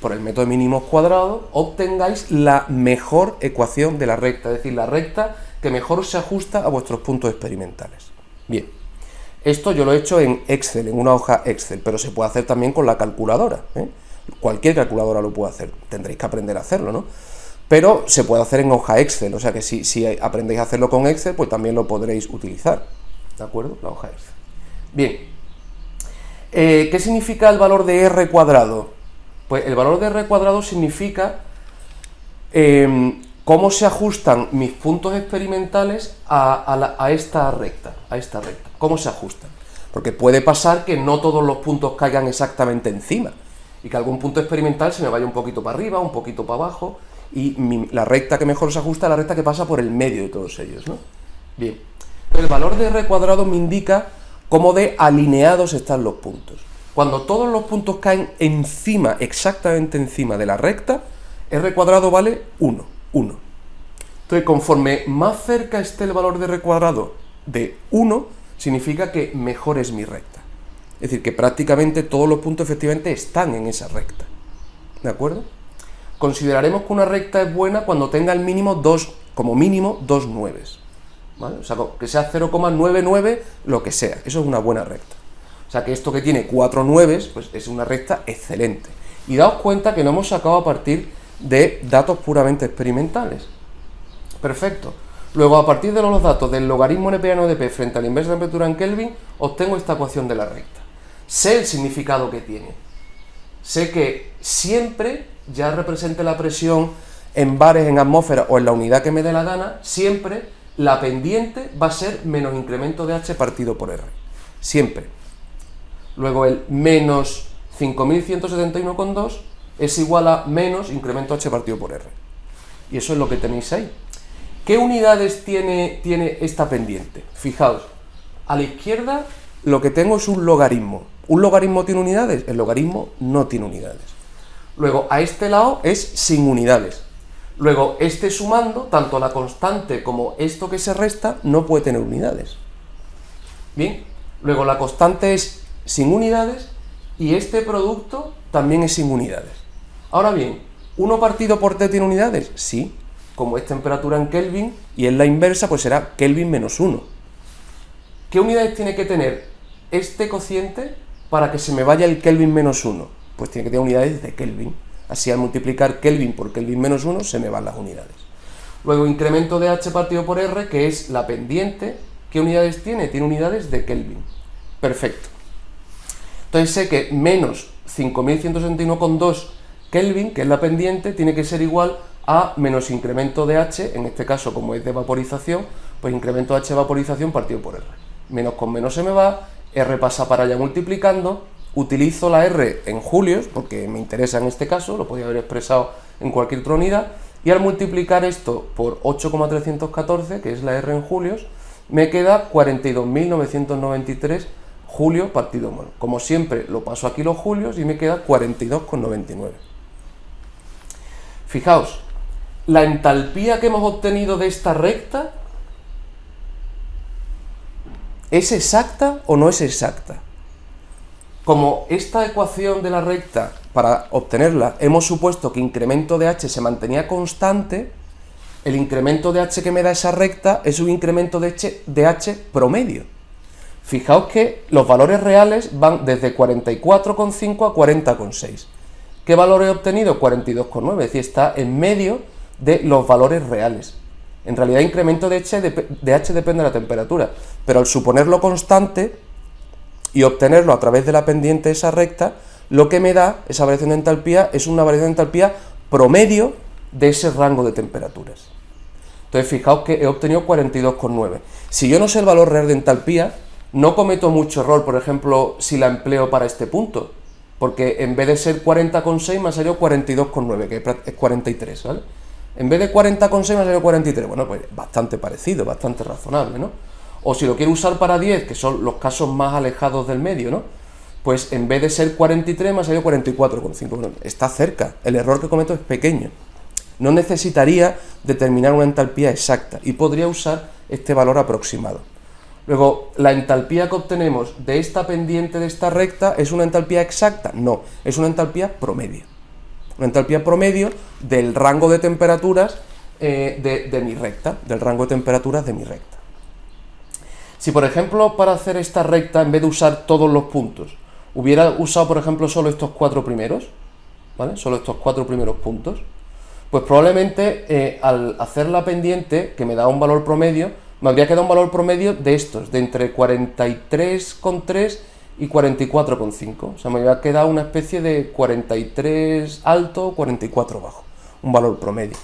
por el método de mínimos cuadrados, obtengáis la mejor ecuación de la recta, es decir, la recta que mejor se ajusta a vuestros puntos experimentales. Bien, esto yo lo he hecho en Excel, en una hoja Excel, pero se puede hacer también con la calculadora, ¿eh? Cualquier calculadora lo puede hacer, tendréis que aprender a hacerlo, ¿no? Pero se puede hacer en hoja Excel, o sea que si aprendéis a hacerlo con Excel, pues también lo podréis utilizar, ¿de acuerdo? La hoja Excel. Bien, ¿qué significa el valor de R cuadrado? Pues el valor de R cuadrado significa cómo se ajustan mis puntos experimentales a esta recta, cómo se ajustan. Porque puede pasar que no todos los puntos caigan exactamente encima, y que algún punto experimental se me vaya un poquito para arriba, un poquito para abajo, y la recta que mejor se ajusta es la recta que pasa por el medio de todos ellos, ¿no? Bien, el valor de R cuadrado me indica cómo de alineados están los puntos. Cuando todos los puntos caen encima, exactamente encima de la recta, R cuadrado vale 1. Entonces, conforme más cerca esté el valor de R cuadrado de 1, significa que mejor es mi recta. Es decir, que prácticamente todos los puntos efectivamente están en esa recta. ¿De acuerdo? Consideraremos que una recta es buena cuando tenga el mínimo como mínimo dos nueves, ¿vale? O sea, que sea 0,99, lo que sea. Eso es una buena recta. O sea que esto que tiene 4 nueves, pues es una recta excelente. Y daos cuenta que lo hemos sacado a partir de datos puramente experimentales. Perfecto. Luego, a partir de los datos del logaritmo neperiano de P frente a la inversa de temperatura en Kelvin, obtengo esta ecuación de la recta. Sé el significado que tiene. Sé que siempre, ya represente la presión en bares, en atmósfera o en la unidad que me dé la gana, siempre la pendiente va a ser menos incremento de H partido por R. Siempre. Luego el menos 5171,2 es igual a menos incremento H partido por R. Y eso es lo que tenéis ahí. ¿Qué unidades tiene esta pendiente? Fijaos, a la izquierda lo que tengo es un logaritmo. ¿Un logaritmo tiene unidades? El logaritmo no tiene unidades. Luego, a este lado es sin unidades. Luego, este sumando, tanto la constante como esto que se resta, no puede tener unidades. Bien, luego la constante es sin unidades y este producto también es sin unidades. Ahora bien, ¿1 partido por T tiene unidades? Sí, como es temperatura en Kelvin y es la inversa, pues será Kelvin menos 1. ¿Qué unidades tiene que tener este cociente para que se me vaya el Kelvin menos 1? Pues tiene que tener unidades de Kelvin. Así al multiplicar Kelvin por Kelvin menos 1 se me van las unidades. Luego incremento de H partido por R, que es la pendiente. ¿Qué unidades tiene? Tiene unidades de Kelvin. Perfecto. Entonces sé que menos 5161,2 Kelvin, que es la pendiente, tiene que ser igual a menos incremento de H, en este caso como es de vaporización, pues incremento de H de vaporización partido por R. Menos con menos se me va, R pasa para allá multiplicando, utilizo la R en julios, porque me interesa en este caso, lo podía haber expresado en cualquier otra unidad, y al multiplicar esto por 8,314, que es la R en julios, me queda 42.993 julio partido mol. Como siempre, lo paso aquí los julios y me queda 42,99. Fijaos, la entalpía que hemos obtenido de esta recta, ¿es exacta o no es exacta? Como esta ecuación de la recta, para obtenerla, hemos supuesto que incremento de H se mantenía constante, el incremento de H que me da esa recta es un incremento de H promedio. Fijaos que los valores reales van desde 44,5 a 40,6. ¿Qué valor he obtenido? 42,9, es decir, está en medio de los valores reales. En realidad, incremento de H depende de la temperatura, pero al suponerlo constante y obtenerlo a través de la pendiente de esa recta, lo que me da esa variación de entalpía es una variación de entalpía promedio de ese rango de temperaturas. Entonces, fijaos que he obtenido 42,9. Si yo no sé el valor real de entalpía, no cometo mucho error, por ejemplo, si la empleo para este punto, porque en vez de ser 40,6 me ha salido 42,9, que es 43, ¿vale? En vez de 40,6 me ha salido 43, bueno, pues bastante parecido, bastante razonable, ¿no? O si lo quiero usar para 10, que son los casos más alejados del medio, ¿no? Pues en vez de ser 43 me ha salido 44,5, bueno, está cerca, el error que cometo es pequeño. No necesitaría determinar una entalpía exacta y podría usar este valor aproximado. Luego, ¿la entalpía que obtenemos de esta pendiente de esta recta es una entalpía exacta? No, es una entalpía promedio. Una entalpía promedio del rango de temperaturas de mi recta, del rango de temperaturas de mi recta. Si, por ejemplo, para hacer esta recta, en vez de usar todos los puntos, hubiera usado, por ejemplo, solo estos 4 primeros, ¿vale? Solo estos 4 primeros puntos, pues probablemente al hacer la pendiente, que me da un valor promedio, me habría quedado un valor promedio de estos, de entre 43,3 y 44,5. O sea, me habría quedado una especie de 43 alto, 44 bajo, un valor promedio.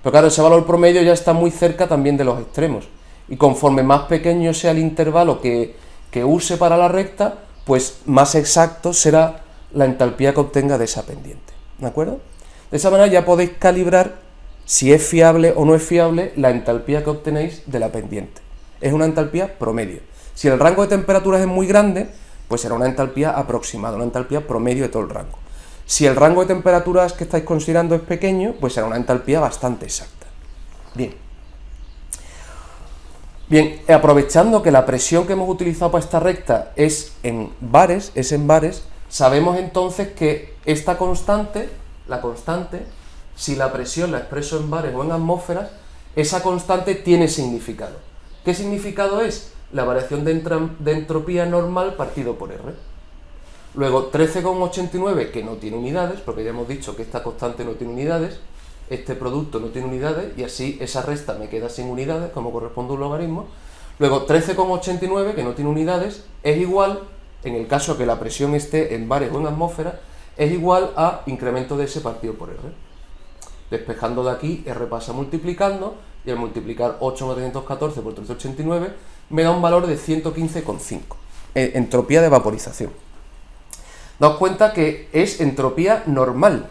Pero claro, ese valor promedio ya está muy cerca también de los extremos. Y conforme más pequeño sea el intervalo que use para la recta, pues más exacto será la entalpía que obtenga de esa pendiente. ¿De acuerdo? De esa manera ya podéis calibrar si es fiable o no es fiable la entalpía que obtenéis de la pendiente. Es una entalpía promedio. Si el rango de temperaturas es muy grande, pues será una entalpía aproximada, una entalpía promedio de todo el rango. Si el rango de temperaturas que estáis considerando es pequeño, pues será una entalpía bastante exacta. Bien, aprovechando que la presión que hemos utilizado para esta recta es en bares, sabemos entonces que esta constante, la constante, si la presión la expreso en bares o en atmósferas, esa constante tiene significado. ¿Qué significado es? La variación de entropía normal partido por R. Luego 13,89, que no tiene unidades, porque ya hemos dicho que esta constante no tiene unidades, este producto no tiene unidades, y así esa resta me queda sin unidades, como corresponde a un logaritmo. Luego 13,89, que no tiene unidades, es igual, en el caso que la presión esté en bares o en atmósferas, es igual a incremento de S partido por R. Despejando de aquí, R pasa multiplicando, y al multiplicar 8,314 por 13,89 me da un valor de 115,5. Entropía de vaporización. Daos cuenta que es entropía normal.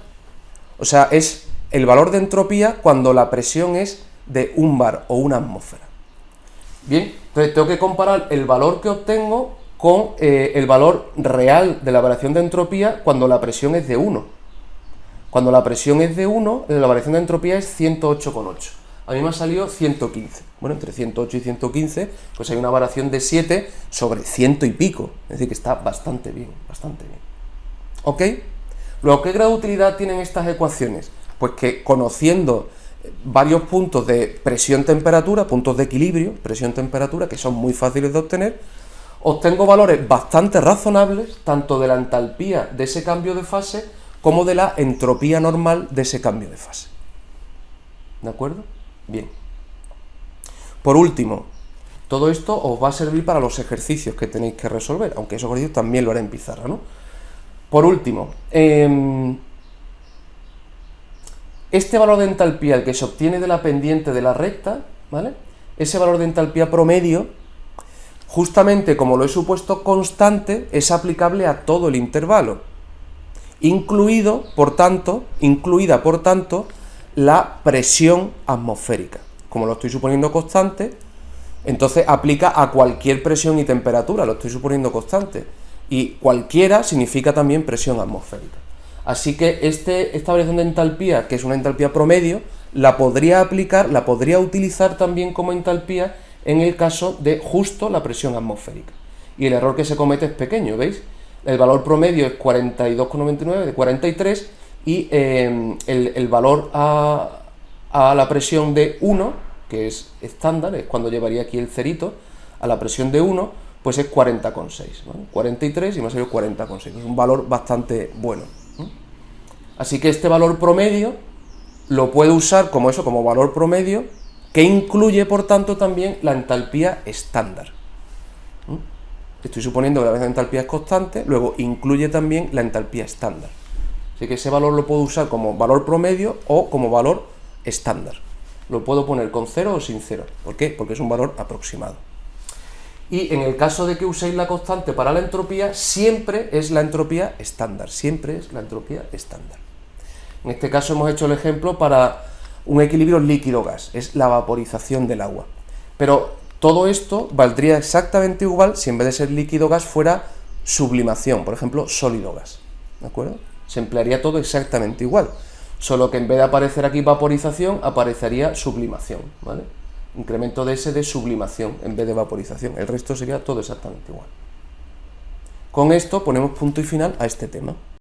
O sea, es el valor de entropía cuando la presión es de un bar o una atmósfera. Bien, entonces tengo que comparar el valor que obtengo con el valor real de la variación de entropía cuando la presión es de 1. Cuando la presión es de 1, la variación de entropía es 108,8. A mí me ha salido 115. Bueno, entre 108 y 115, pues hay una variación de 7 sobre 100 y pico. Es decir, que está bastante bien, bastante bien. ¿Ok? Luego, ¿qué grado de utilidad tienen estas ecuaciones? Pues que conociendo varios puntos de presión-temperatura, puntos de equilibrio, presión-temperatura, que son muy fáciles de obtener, obtengo valores bastante razonables, tanto de la entalpía de ese cambio de fase, como de la entropía normal de ese cambio de fase. ¿De acuerdo? Bien. Por último, todo esto os va a servir para los ejercicios que tenéis que resolver, aunque esos ejercicios también lo haré en pizarra, ¿no? Por último, Este valor de entalpía, el que se obtiene de la pendiente de la recta, ¿vale? Ese valor de entalpía promedio, justamente como lo he supuesto constante, es aplicable a todo el intervalo, incluida, por tanto, la presión atmosférica. Como lo estoy suponiendo constante, entonces aplica a cualquier presión y temperatura, lo estoy suponiendo constante. Y cualquiera significa también presión atmosférica. Así que esta variación de entalpía, que es una entalpía promedio, la podría utilizar también como entalpía en el caso de justo la presión atmosférica. Y el error que se comete es pequeño, ¿veis? El valor promedio es 42,99 de 43 y el valor a la presión de 1, que es estándar, es cuando llevaría aquí el cerito, a la presión de 1, pues es 40,6, ¿vale? 43 y me ha salido 40,6, es un valor bastante bueno. Así que este valor promedio lo puedo usar como valor promedio, que incluye, por tanto, también la entalpía estándar. Estoy suponiendo que la variación de entalpía es constante, luego incluye también la entalpía estándar. Así que ese valor lo puedo usar como valor promedio o como valor estándar. Lo puedo poner con 0 o sin 0. ¿Por qué? Porque es un valor aproximado. Y en el caso de que uséis la constante para la entropía, siempre es la entropía estándar. Siempre es la entropía estándar. En este caso hemos hecho el ejemplo para un equilibrio líquido-gas. Es la vaporización del agua. Pero todo esto valdría exactamente igual si en vez de ser líquido-gas fuera sublimación. Por ejemplo, sólido-gas. ¿De acuerdo? Se emplearía todo exactamente igual. Solo que en vez de aparecer aquí vaporización, aparecería sublimación, ¿vale? Incremento de S de sublimación en vez de vaporización. El resto sería todo exactamente igual. Con esto ponemos punto y final a este tema.